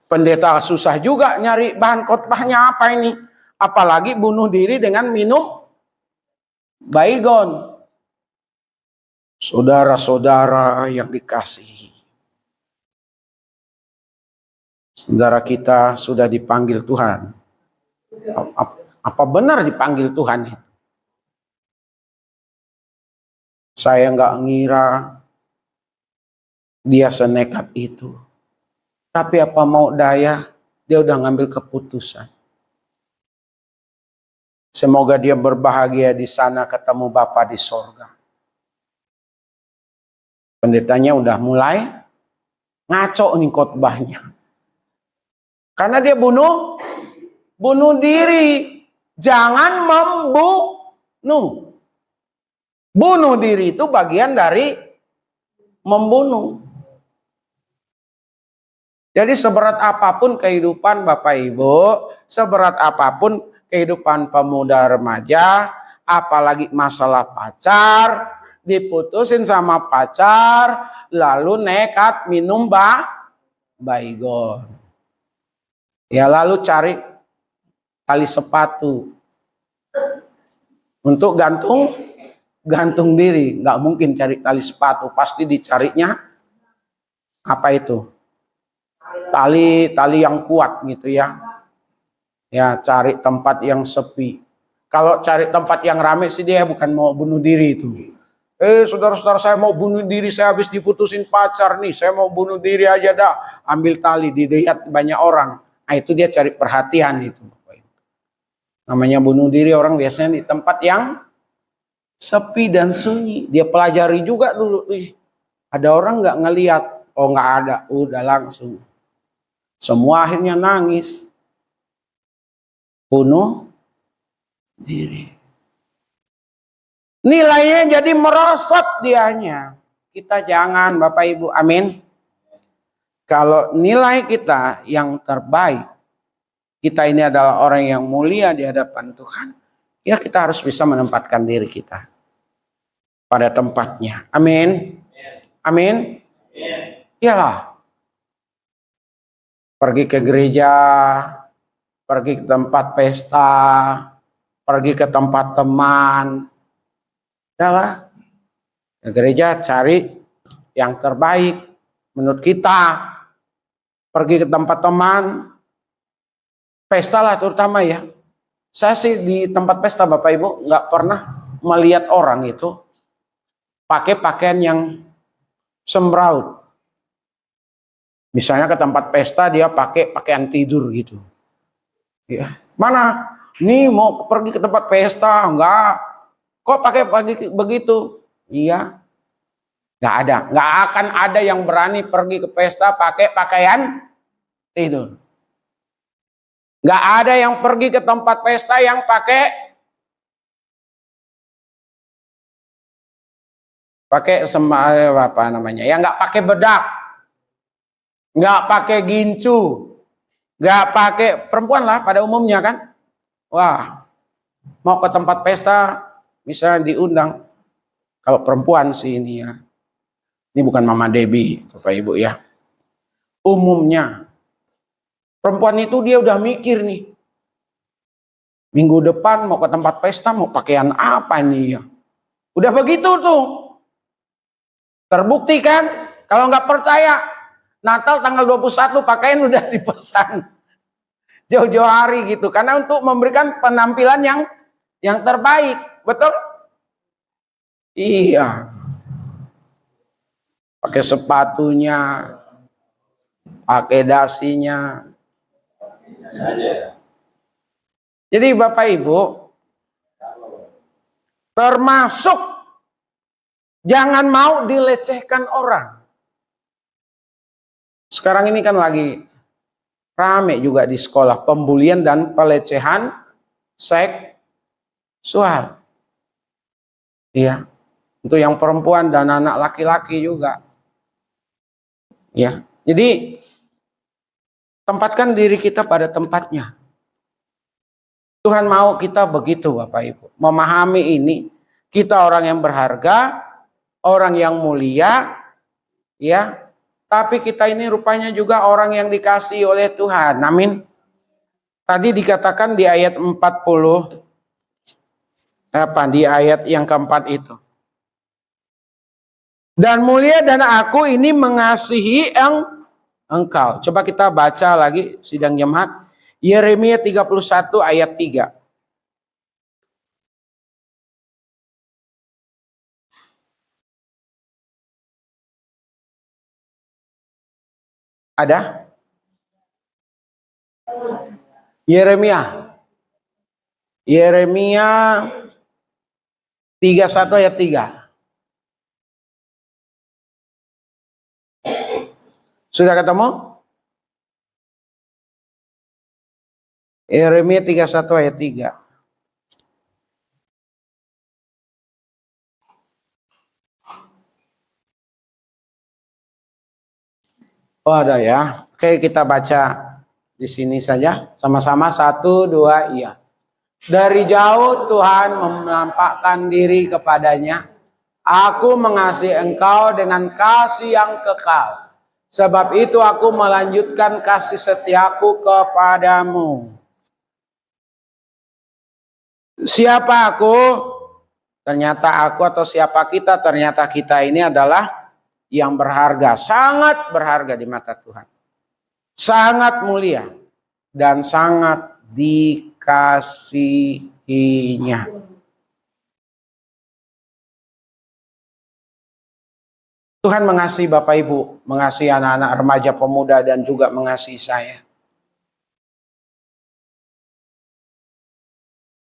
Pendeta susah juga nyari bahan khotbahnya apa ini. Apalagi bunuh diri dengan minum baygon. Saudara-saudara yang dikasihi. Saudara kita sudah dipanggil Tuhan. Apa benar dipanggil Tuhan? Saya nggak ngira dia senekat itu. Tapi apa mau daya, dia udah ngambil keputusan. Semoga dia berbahagia di sana ketemu Bapa di sorga. Pendetanya udah mulai ngaco nih khotbahnya. Karena dia bunuh diri. Jangan membunuh. Bunuh diri itu bagian dari membunuh. Jadi seberat apapun kehidupan Bapak Ibu, seberat apapun kehidupan pemuda remaja, apalagi masalah pacar, diputusin sama pacar, lalu nekat minum baygon. Ya lalu cari tali sepatu untuk gantung gantung diri, nggak mungkin cari tali sepatu, pasti dicarinya apa itu? Tali yang kuat gitu ya. Ya, cari tempat yang sepi. Kalau cari tempat yang rame sih dia bukan mau bunuh diri itu. Saudara-saudara, saya mau bunuh diri, saya habis diputusin pacar nih, saya mau bunuh diri aja dah. Ambil tali, dilihat banyak orang. Nah, itu dia cari perhatian itu. Namanya bunuh diri orang biasanya di tempat yang sepi dan sunyi. Dia pelajari juga dulu. Ada orang nggak ngelihat? Oh, nggak ada. Udah langsung. Semua akhirnya nangis. Bunuh diri. Nilainya jadi merosot dianya. Kita jangan, Bapak Ibu, amin. Kalau nilai kita yang terbaik, kita ini adalah orang yang mulia di hadapan Tuhan, ya kita harus bisa menempatkan diri kita pada tempatnya. Amin. Amin. Iyalah. Pergi ke gereja, pergi ke tempat pesta, pergi ke tempat teman. Iyalah. Ke gereja cari yang terbaik menurut kita. Pergi ke tempat teman, pesta lah terutama ya. Saya sih di tempat pesta Bapak Ibu nggak pernah melihat orang itu pakai pakaian yang sembraut. Misalnya ke tempat pesta dia pakai pakaian tidur gitu. Ya. Mana? Nih mau pergi ke tempat pesta, enggak. Kok pakai begitu? Iya. Nggak ada. Nggak akan ada yang berani pergi ke pesta pakai pakaian tidur. Nggak ada yang pergi ke tempat pesta yang pakai apa namanya? Yang nggak pakai bedak, nggak pakai gincu, nggak pakai, perempuan lah pada umumnya kan. Wah, mau ke tempat pesta, misalnya diundang. Kalau perempuan sih ini ya. Ini bukan Mama Debbie, Bapak Ibu ya. Umumnya perempuan itu dia udah mikir nih. Minggu depan mau ke tempat pesta mau pakaian apa nih ya. Udah begitu tuh. Terbukti kan? Kalau nggak percaya, Natal tanggal 21 pakaian udah dipesan. Jauh-jauh hari gitu. Karena untuk memberikan penampilan yang terbaik. Betul? Iya. Pakai sepatunya, pakai dasinya. Jadi Bapak Ibu, termasuk jangan mau dilecehkan orang. Sekarang ini kan lagi rame juga di sekolah pembulian dan pelecehan seksual. Iya, untuk yang perempuan dan anak laki-laki juga. Ya, jadi tempatkan diri kita pada tempatnya. Tuhan mau kita begitu Bapak Ibu. Memahami ini. Kita orang yang berharga. Orang yang mulia. Ya. Tapi kita ini rupanya juga orang yang dikasihi oleh Tuhan. Amin. Tadi dikatakan di ayat 40. Di ayat yang keempat itu. Dan mulia dan aku ini mengasihi engkau. Coba kita baca lagi sidang jemaat. Yeremia 31 ayat 3. Ada? Yeremia 31 ayat 3. Sudah ketemu? Yeremia 31 ayat 3. Oh ada ya. Oke kita baca di sini saja. Sama-sama 1, 2, iya. Dari jauh Tuhan menampakkan diri kepadanya. Aku mengasihi engkau dengan kasih yang kekal. Sebab itu aku melanjutkan kasih setiaku kepadamu. Siapa aku? Ternyata aku atau siapa kita, ternyata kita ini adalah yang berharga, sangat berharga di mata Tuhan. Sangat mulia dan sangat dikasihinya. Tuhan mengasihi Bapak Ibu, mengasihi anak-anak remaja pemuda dan juga mengasihi saya.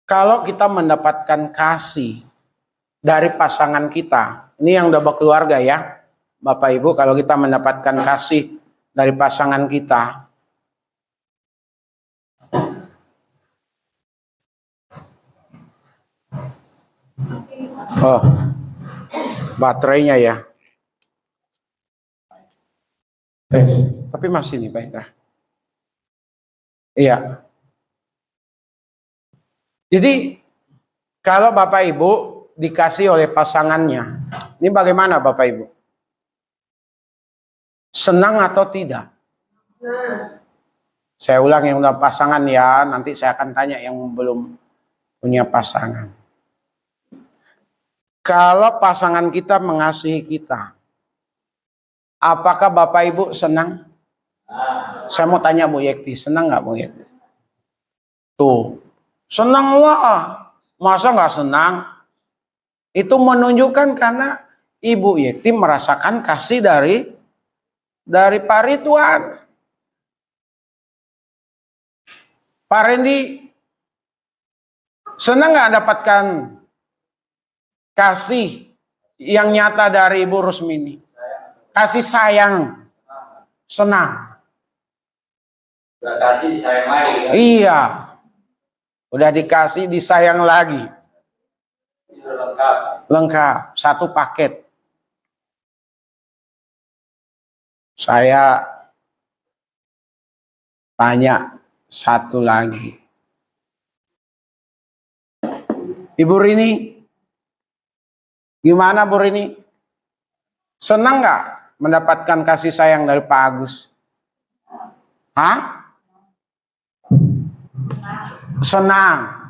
Kalau kita mendapatkan kasih dari pasangan kita, ini yang udah berkeluarga ya, Bapak Ibu, kalau kita mendapatkan kasih dari pasangan kita, oh, baterainya ya, tapi masih nih Pak Indra. Iya. Jadi kalau Bapak Ibu dikasih oleh pasangannya, ini bagaimana Bapak Ibu? Senang atau tidak? Saya ulang yang udah pasangan ya, nanti saya akan tanya yang belum punya pasangan. Kalau pasangan kita mengasihi kita, apakah Bapak Ibu senang? Saya mau tanya Bu Yekti, senang nggak Bu Yekti? Tuh, senang lah. Masa nggak senang? Itu menunjukkan karena Ibu Yekti merasakan kasih dari Pak Ridwan. Pak Randy, senang nggak dapatkan kasih yang nyata dari Ibu Rusmini? Kasih sayang, senang. Udah kasih sayang lagi kan? Iya, udah dikasih disayang lagi. Itu lengkap. Lengkap, satu paket. Saya tanya satu lagi. Ibu Rini, gimana Bu Rini? Senang nggak mendapatkan kasih sayang dari Pak Agus? Hah? Senang.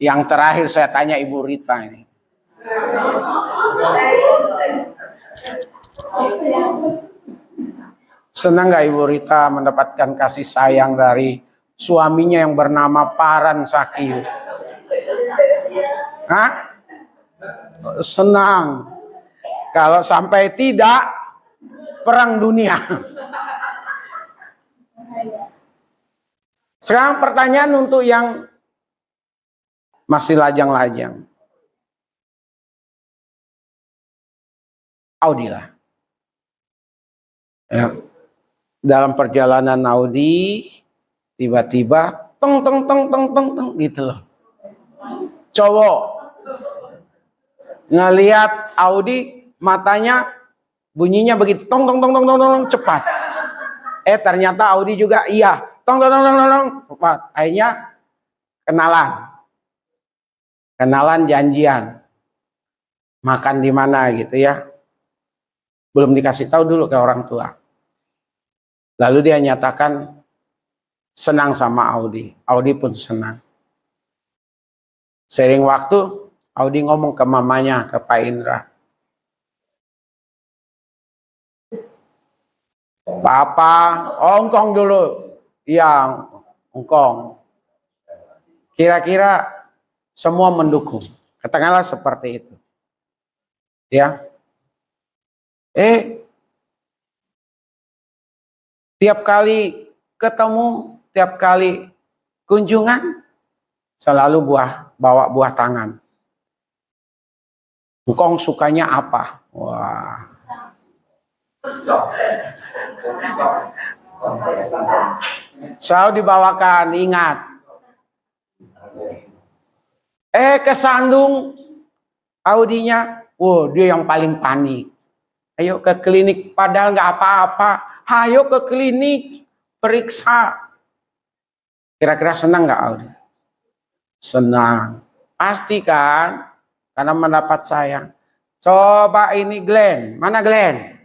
Yang terakhir saya tanya Ibu Rita ini. Senang nggak Ibu Rita mendapatkan kasih sayang dari suaminya yang bernama Paran Sakiu? Hah? Senang. Kalau sampai tidak, perang dunia. Sekarang pertanyaan untuk yang masih lajang-lajang. Audi lah. Ya. Dalam perjalanan Audi, tiba-tiba teng teng teng teng teng teng gitu loh. Cowok ngelihat Audi, matanya bunyinya begitu tong tong tong tong tong tong cepat. Ternyata Audi juga iya tong tong tong tong tong cepat. Akhirnya kenalan janjian makan di mana gitu ya. Belum dikasih tahu dulu ke orang tua. Lalu dia nyatakan senang sama Audi. Audi pun senang. Sering waktu Audi ngomong ke mamanya, ke Pak Indra. Papa, ongkong dulu. Iya, ongkong. Kira-kira semua mendukung. Katakanlah seperti itu. Ya. Tiap kali ketemu, tiap kali kunjungan, selalu bawa buah tangan. Engkong sukanya apa? Wah. Selalu dibawakan, ingat. Kesandung Audinya, dia yang paling panik. Ayo ke klinik, padahal nggak apa-apa. Ayo ke klinik, periksa. Kira-kira senang nggak Audi? Senang. Pasti kan? Karena mendapat sayang. Coba ini Glenn. Mana Glenn?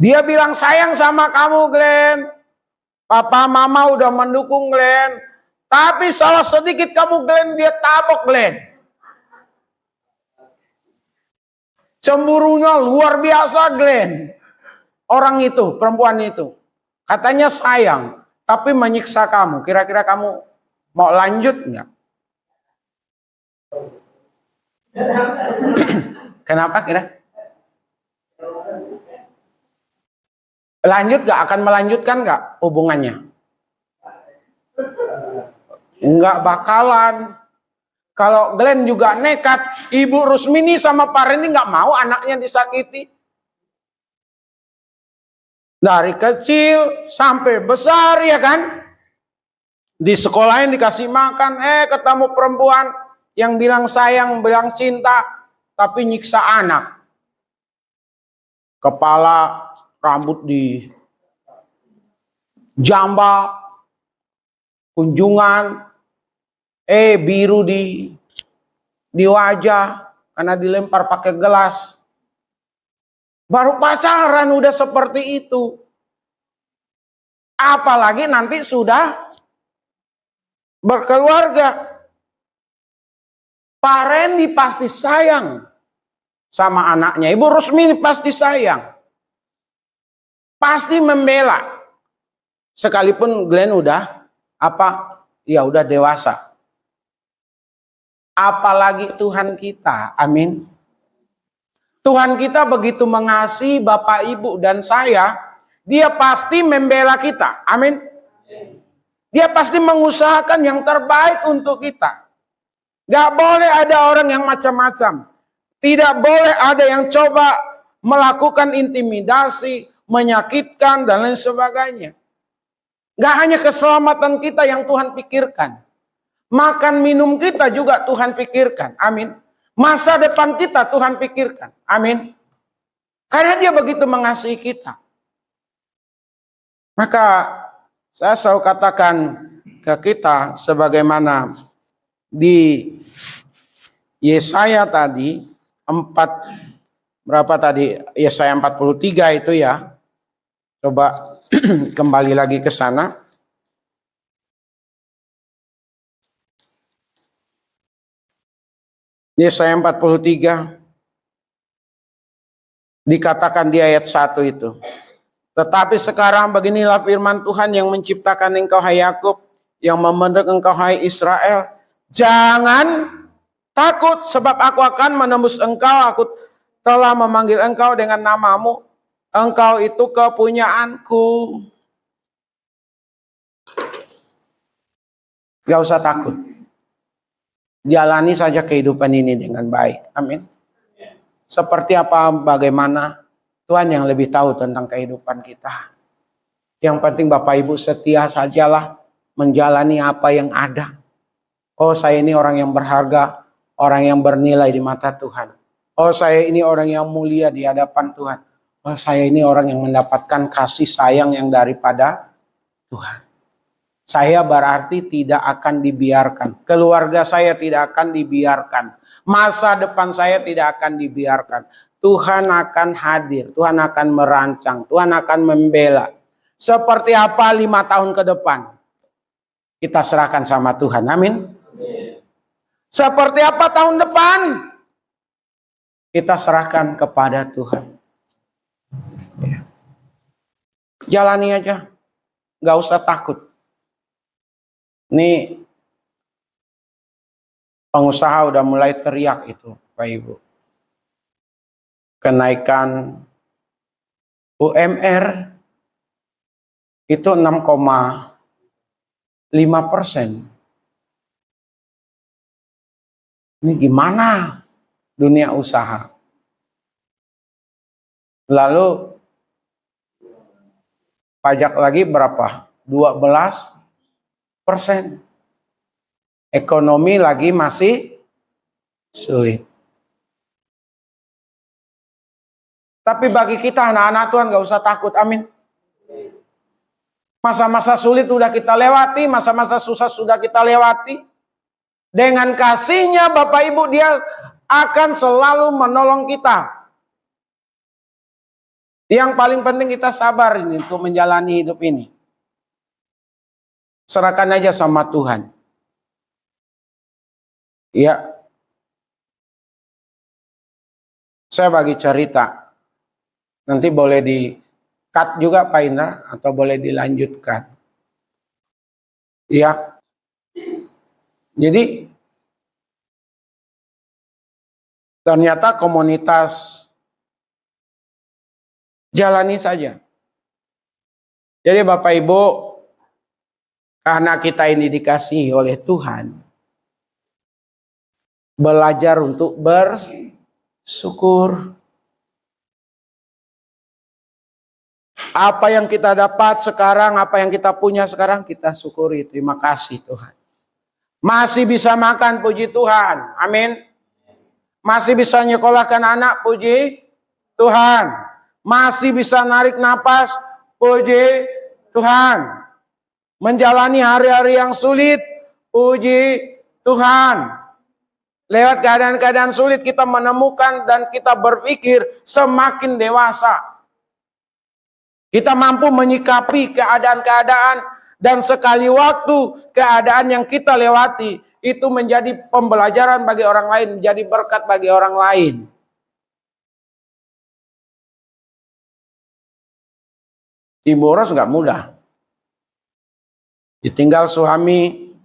Dia bilang sayang sama kamu Glenn. Papa mama udah mendukung Glenn. Tapi salah sedikit kamu Glenn, dia tabok Glenn. Cemburunya luar biasa Glenn. Orang itu, perempuan itu. Katanya sayang, tapi menyiksa kamu. Kira-kira kamu mau lanjut nggak? Kenapa kira? Lanjut gak? Akan melanjutkan gak hubungannya? Nggak bakalan. Kalau Glenn juga nekat, Ibu Rusmini sama Pak Randy nggak mau anaknya disakiti. Dari kecil sampai besar ya kan? Di sekolahin dikasih makan, ketemu perempuan yang bilang sayang, bilang cinta, tapi nyiksa anak. Kepala, rambut di jambak, kunjungan, biru di wajah karena dilempar pakai gelas. Baru pacaran udah seperti itu. Apalagi nanti sudah berkeluarga. Pak Randy pasti sayang sama anaknya. Ibu Rusmini pasti sayang. Pasti membela. Sekalipun Glenn udah ya udah dewasa. Apalagi Tuhan kita, amin. Tuhan kita begitu mengasihi Bapak Ibu dan saya, dia pasti membela kita, amin. Dia pasti mengusahakan yang terbaik untuk kita. Gak boleh ada orang yang macam-macam. Tidak boleh ada yang coba melakukan intimidasi, menyakitkan, dan lain sebagainya. Gak hanya keselamatan kita yang Tuhan pikirkan. Makan minum kita juga Tuhan pikirkan. Amin. Masa depan kita Tuhan pikirkan. Amin. Karena dia begitu mengasihi kita. Maka saya selalu katakan ke kita sebagaimana di Yesaya tadi Yesaya 43 itu ya. Coba kembali lagi ke sana. Yesaya 43 dikatakan di ayat 1 itu. Tetapi sekarang beginilah firman Tuhan yang menciptakan engkau hai Yakub, yang membentuk engkau hai Israel. Jangan takut sebab aku akan menembus engkau, aku telah memanggil engkau dengan namamu. Engkau itu kepunyaanku. Gak usah takut. Jalani saja kehidupan ini dengan baik. Amin. Seperti apa, bagaimana, Tuhan yang lebih tahu tentang kehidupan kita. Yang penting Bapak Ibu setia sajalah menjalani apa yang ada. Oh, saya ini orang yang berharga, orang yang bernilai di mata Tuhan. Oh, saya ini orang yang mulia di hadapan Tuhan. Oh, saya ini orang yang mendapatkan kasih sayang yang daripada Tuhan. Saya berarti tidak akan dibiarkan. Keluarga saya tidak akan dibiarkan. Masa depan saya tidak akan dibiarkan. Tuhan akan hadir. Tuhan akan merancang. Tuhan akan membela. Seperti apa 5 tahun ke depan? Kita serahkan sama Tuhan. Amin. Seperti apa tahun depan? Kita serahkan kepada Tuhan. Jalani aja. Gak usah takut. Ini pengusaha udah mulai teriak itu, Pak Ibu. Kenaikan UMR itu 6,5%. Ini gimana dunia usaha? Lalu pajak lagi berapa? 12%. Ekonomi lagi masih sulit. Tapi bagi kita anak-anak Tuhan gak usah takut, amin. Masa-masa sulit sudah kita lewati, masa-masa susah sudah kita lewati. Dengan kasihnya Bapak Ibu, dia akan selalu menolong kita. Yang paling penting kita sabar ini untuk menjalani hidup ini. Serahkan aja sama Tuhan. Ya, saya bagi cerita. Nanti boleh di-cut juga Pak Indra atau boleh dilanjutkan. Ya, jadi ternyata komunitas jalani saja. Jadi Bapak Ibu, karena kita ini dikasihi oleh Tuhan, belajar untuk bersyukur. Apa yang kita dapat sekarang, apa yang kita punya sekarang, kita syukuri. Terima kasih Tuhan. Masih bisa makan, puji Tuhan. Amin. Masih bisa nyekolahkan anak, puji Tuhan. Masih bisa narik napas, puji Tuhan. Menjalani hari-hari yang sulit, puji Tuhan. Lewat keadaan-keadaan sulit kita menemukan dan kita berpikir semakin dewasa. Kita mampu menyikapi keadaan-keadaan dan sekali waktu keadaan yang kita lewati itu menjadi pembelajaran bagi orang lain, menjadi berkat bagi orang lain. Ibu Ros nggak mudah. Ditinggal suami,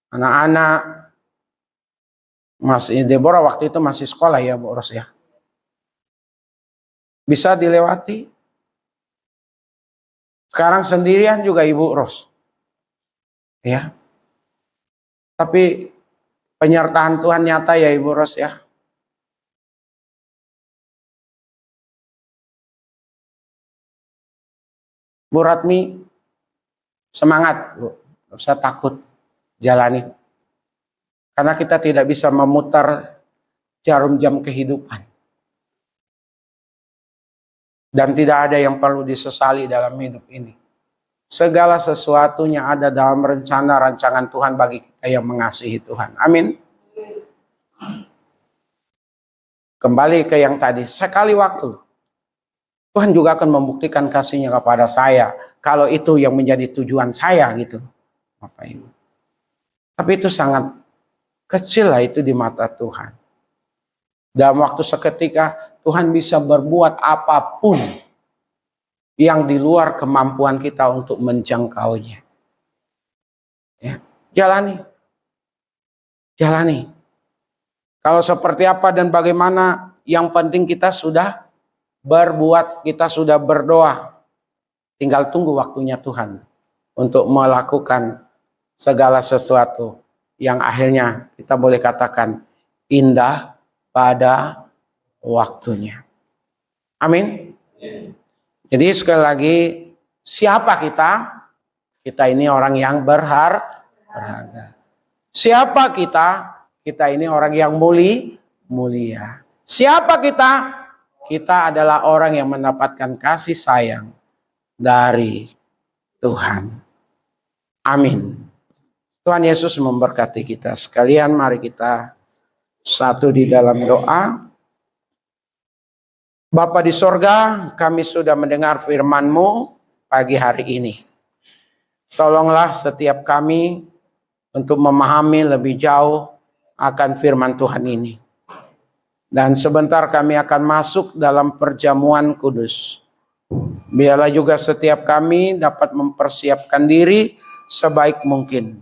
anak-anak. Masih Deborah waktu itu masih sekolah ya Bu Ros ya. Bisa dilewati. Sekarang sendirian juga Ibu Ros. Ya. Tapi penyertaan Tuhan nyata ya Ibu Ros ya. Bu Ratmi, semangat Bu. Gak usah takut, jalani. Karena kita tidak bisa memutar jarum jam kehidupan. Dan tidak ada yang perlu disesali dalam hidup ini. Segala sesuatunya ada dalam rencana rancangan Tuhan bagi kita yang mengasihi Tuhan. Amin. Kembali ke yang tadi, sekali waktu. Tuhan juga akan membuktikan kasih-Nya kepada saya. Kalau itu yang menjadi tujuan saya gitu. Bapak Ibu. Tapi itu sangat kecil lah itu di mata Tuhan. Dalam waktu seketika Tuhan bisa berbuat apapun yang di luar kemampuan kita untuk menjangkaunya. Ya, jalani. Jalani. Kalau seperti apa dan bagaimana, yang penting kita sudah berbuat, kita sudah berdoa. Tinggal tunggu waktunya Tuhan untuk melakukan segala sesuatu yang akhirnya kita boleh katakan indah pada waktunya. Amin. Jadi sekali lagi, siapa kita? Kita ini orang yang berharga. Siapa kita? Kita ini orang yang mulia. Siapa kita? Kita adalah orang yang mendapatkan kasih sayang dari Tuhan. Amin. Tuhan Yesus memberkati kita sekalian. Mari kita satu di dalam doa. Bapa di sorga, kami sudah mendengar firman-Mu pagi hari ini. Tolonglah setiap kami untuk memahami lebih jauh akan firman Tuhan ini. Dan sebentar kami akan masuk dalam perjamuan kudus. Biarlah juga setiap kami dapat mempersiapkan diri sebaik mungkin.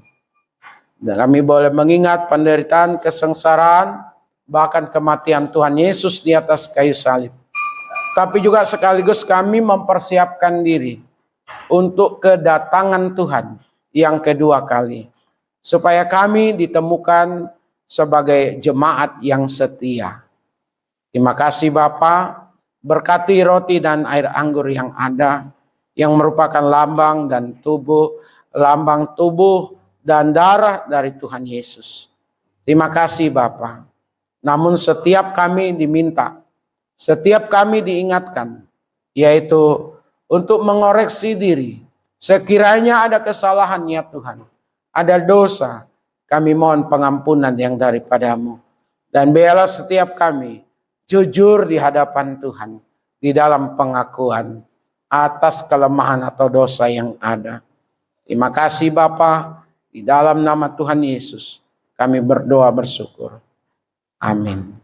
Dan kami boleh mengingat penderitaan, kesengsaraan, bahkan kematian Tuhan Yesus di atas kayu salib. Tapi juga sekaligus kami mempersiapkan diri untuk kedatangan Tuhan yang kedua kali. Supaya kami ditemukan sebagai jemaat yang setia. Terima kasih Bapa, berkati roti dan air anggur yang ada, yang merupakan lambang tubuh dan darah dari Tuhan Yesus. Terima kasih Bapa. Namun setiap kami diminta, setiap kami diingatkan, yaitu untuk mengoreksi diri. Sekiranya ada kesalahan ya Tuhan, ada dosa, kami mohon pengampunan yang daripada-Mu. Dan biarlah setiap kami jujur di hadapan Tuhan, di dalam pengakuan atas kelemahan atau dosa yang ada. Terima kasih Bapa. Di dalam nama Tuhan Yesus, Kami berdoa bersyukur. Amin.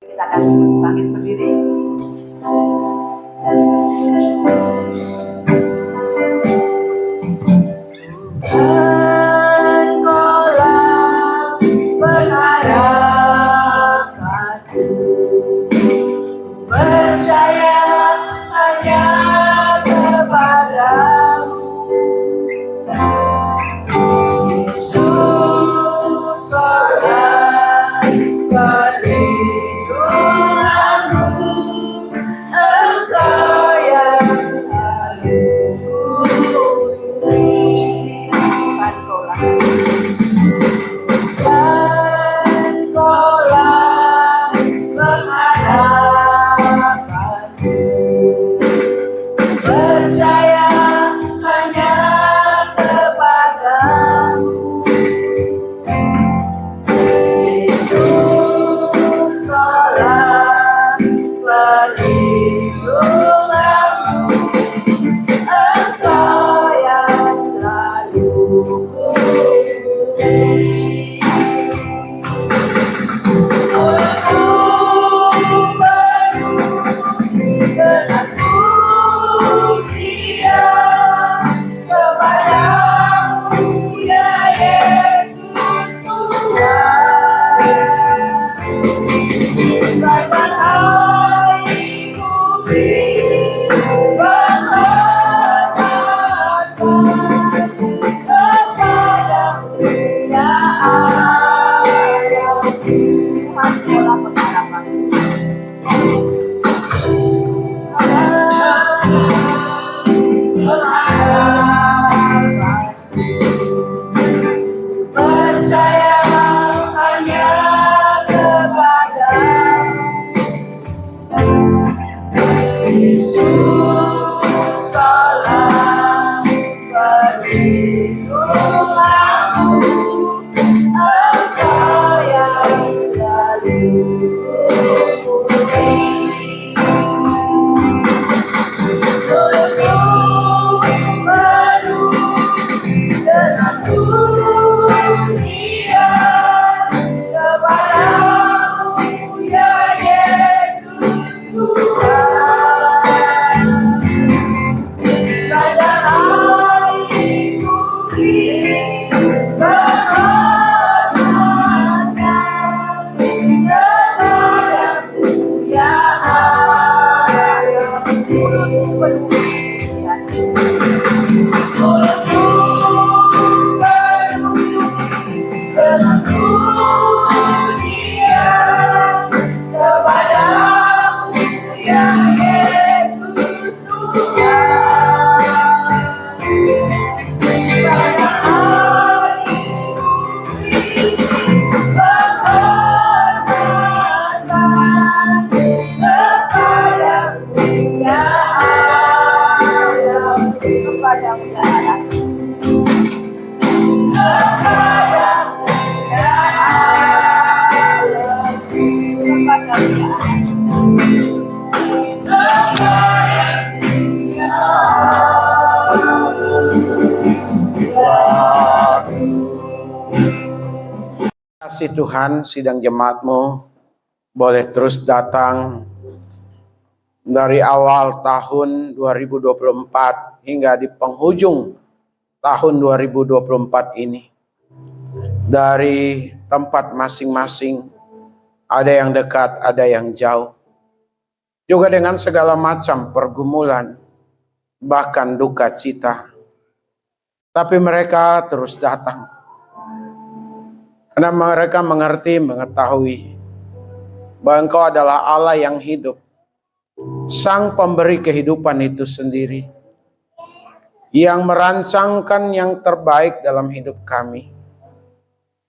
Kita akan bangkit berdiri. Engkaulah pengharapanku, percaya hanya kepadamu. Yesus, orang perlindunganku, Engkau yang selalu kupuji. Engkaulah pengharapanku, percaya hanya kepadamu. Yesus, orang perlindunganku, Engkau yang selalu kupuji. Aku penuh dengan pujian kepadamu, ya Yesus Tuhan. Saat hariku beri penghormatan kepadamu, ya Allah. Tuhan, Engkaulah pengharapanku. Percaya hanya kepadamu. Yesus, tolong perlindunganku, Engkau yang selalu kupuji. Mulutku penuh dengan pujian kepadamu, ya Yesus Tuhan. Saat hariku beri penghormatan kepadamu, ya Allah. Mulutku penuh pujian. Mulutku penuh dengan pujian kepadamu, ya Yesus Tuhan. Saat hariku beri penghormatan kepadamu, ya Allah. Kepadamu, ya Allah. Kepadamu, ya Allah. Kepadamu, ya Kasih Tuhan, sidang jemaatmu boleh terus datang dari awal tahun 2024 hingga di penghujung tahun 2024 ini. Dari tempat masing-masing, ada yang dekat, ada yang jauh. Juga dengan segala macam pergumulan, bahkan duka cita. Tapi mereka terus datang. Karena mereka mengerti, mengetahui bahwa Engkau adalah Allah yang hidup, Sang pemberi kehidupan itu sendiri, yang merancangkan yang terbaik dalam hidup kami,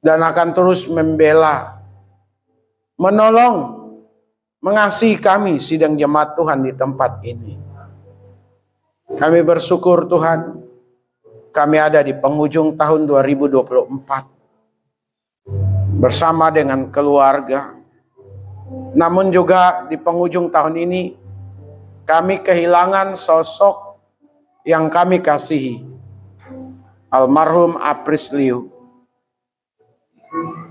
dan akan terus membela, menolong, mengasihi kami sidang jemaat Tuhan di tempat ini. Kami bersyukur Tuhan, kami ada di penghujung tahun 2024 bersama dengan keluarga. Namun juga di penghujung tahun ini kami kehilangan sosok yang kami kasihi, almarhum Apris Liu.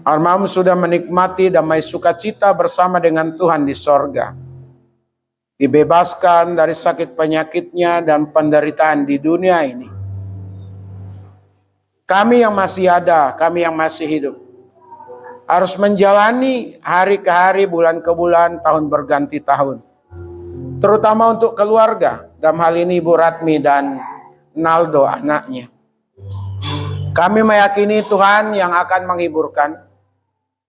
Almarhum sudah menikmati damai sukacita bersama dengan Tuhan di sorga. Dibebaskan dari sakit penyakitnya dan penderitaan di dunia ini. Kami yang masih ada, kami yang masih hidup, harus menjalani hari ke hari, bulan ke bulan, tahun berganti tahun. Terutama untuk keluarga, dalam hal ini Ibu Ratmi dan Naldo anaknya. Kami meyakini Tuhan yang akan menghiburkan,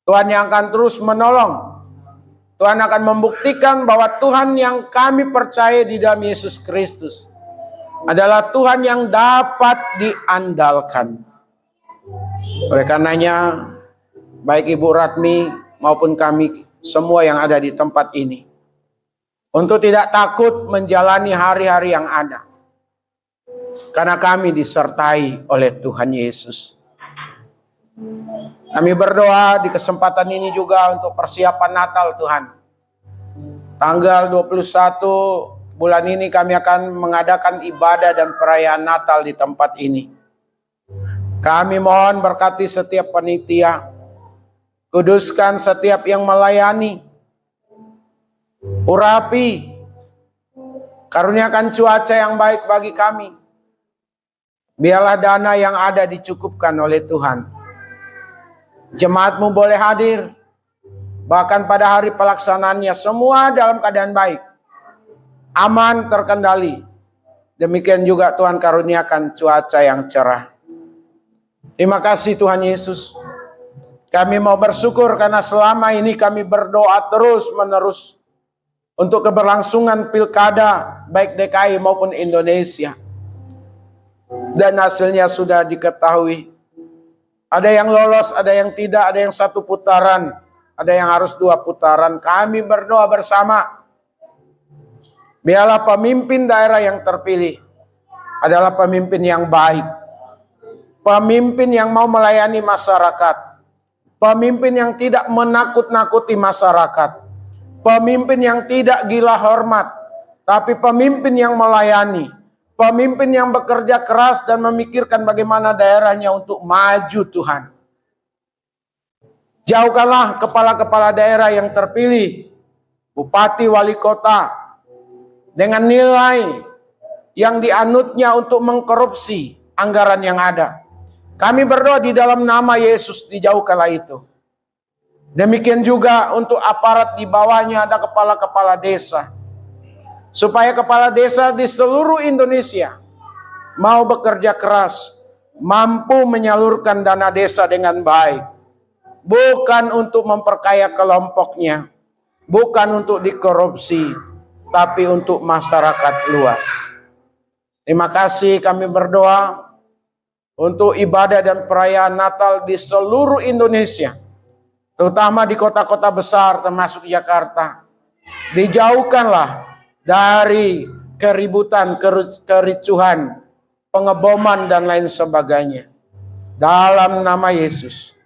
Tuhan yang akan terus menolong, Tuhan akan membuktikan bahwa Tuhan yang kami percaya di dalam Yesus Kristus adalah Tuhan yang dapat diandalkan. Oleh karenanya, baik Ibu Ratmi maupun kami semua yang ada di tempat ini, untuk tidak takut menjalani hari-hari yang ada. Karena kami disertai oleh Tuhan Yesus. Kami berdoa di kesempatan ini juga untuk persiapan Natal Tuhan. Tanggal 21 bulan ini kami akan mengadakan ibadah dan perayaan Natal di tempat ini. Kami mohon berkati setiap panitia, kuduskan setiap yang melayani, urapi, karuniakan cuaca yang baik bagi kami. Biarlah dana yang ada dicukupkan oleh Tuhan. Jemaatmu boleh hadir, bahkan pada hari pelaksanaannya semua dalam keadaan baik, aman, terkendali. Demikian juga Tuhan karuniakan cuaca yang cerah. Terima kasih Tuhan Yesus. Kami mau bersyukur karena selama ini kami berdoa terus menerus untuk keberlangsungan pilkada baik DKI maupun Indonesia. Dan hasilnya sudah diketahui. Ada yang lolos, ada yang tidak, ada yang 1 putaran, ada yang harus 2 putaran. Kami berdoa bersama. Biarlah pemimpin daerah yang terpilih adalah pemimpin yang baik. Pemimpin yang mau melayani masyarakat. Pemimpin yang tidak menakut-nakuti masyarakat. Pemimpin yang tidak gila hormat, tapi pemimpin yang melayani. Pemimpin yang bekerja keras dan memikirkan bagaimana daerahnya untuk maju Tuhan. Jauhkanlah kepala-kepala daerah yang terpilih, bupati, wali kota, dengan nilai yang dianutnya untuk mengkorupsi anggaran yang ada. Kami berdoa di dalam nama Yesus, dijauhkanlah itu. Demikian juga untuk aparat di bawahnya, ada kepala-kepala desa. Supaya kepala desa di seluruh Indonesia mau bekerja keras, mampu menyalurkan dana desa dengan baik. Bukan untuk memperkaya kelompoknya, bukan untuk dikorupsi, tapi untuk masyarakat luas. Terima kasih, kami berdoa untuk ibadah dan perayaan Natal di seluruh Indonesia, terutama di kota-kota besar termasuk Jakarta. Dijauhkanlah dari keributan, kericuhan, pengeboman dan lain sebagainya. Dalam nama Yesus,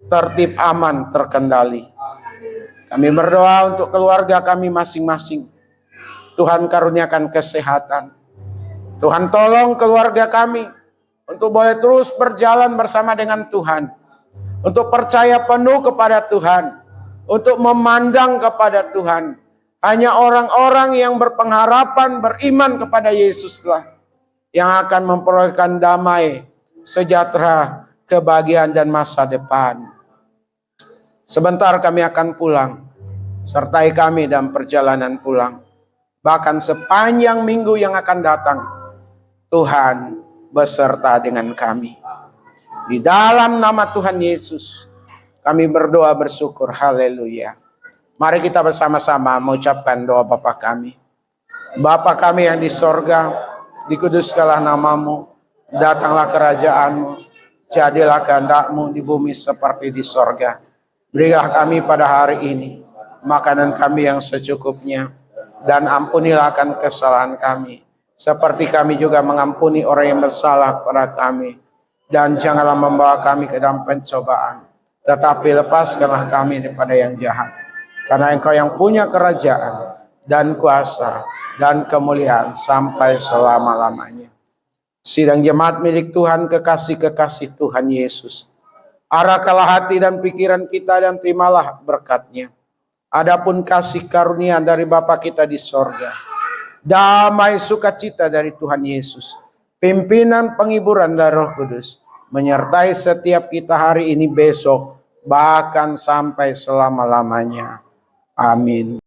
tertib, aman, terkendali. Kami berdoa untuk keluarga kami masing-masing. Tuhan karuniakan kesehatan. Tuhan tolong keluarga kami untuk boleh terus berjalan bersama dengan Tuhan. Untuk percaya penuh kepada Tuhan. Untuk memandang kepada Tuhan. Hanya orang-orang yang berpengharapan, beriman kepada Yesuslah yang akan memperolehkan damai, sejahtera, kebahagiaan dan masa depan. Sebentar kami akan pulang. Sertai kami dalam perjalanan pulang. Bahkan sepanjang minggu yang akan datang, Tuhan beserta dengan kami. Di dalam nama Tuhan Yesus, kami berdoa bersyukur. Haleluya. Mari kita bersama-sama mengucapkan doa Bapa kami. Bapa kami yang di sorga, dikuduskanlah namamu, datanglah kerajaanmu, jadilah kehendak-Mu di bumi seperti di sorga. Berilah kami pada hari ini makanan kami yang secukupnya, dan ampunilah akan kesalahan kami, seperti kami juga mengampuni orang yang bersalah kepada kami. Dan janganlah membawa kami ke dalam pencobaan, tetapi lepaskanlah kami daripada yang jahat. Karena Engkau yang punya kerajaan dan kuasa dan kemuliaan sampai selama-lamanya. Sidang jemaat milik Tuhan, kekasih-kekasih Tuhan Yesus, Arahkanlah hati dan pikiran kita dan terimalah berkat-Nya. Adapun kasih karunia dari Bapa kita di sorga, damai sukacita dari Tuhan Yesus, pimpinan penghiburan dari Roh Kudus, menyertai setiap kita hari ini, besok, bahkan sampai selama-lamanya. Amin.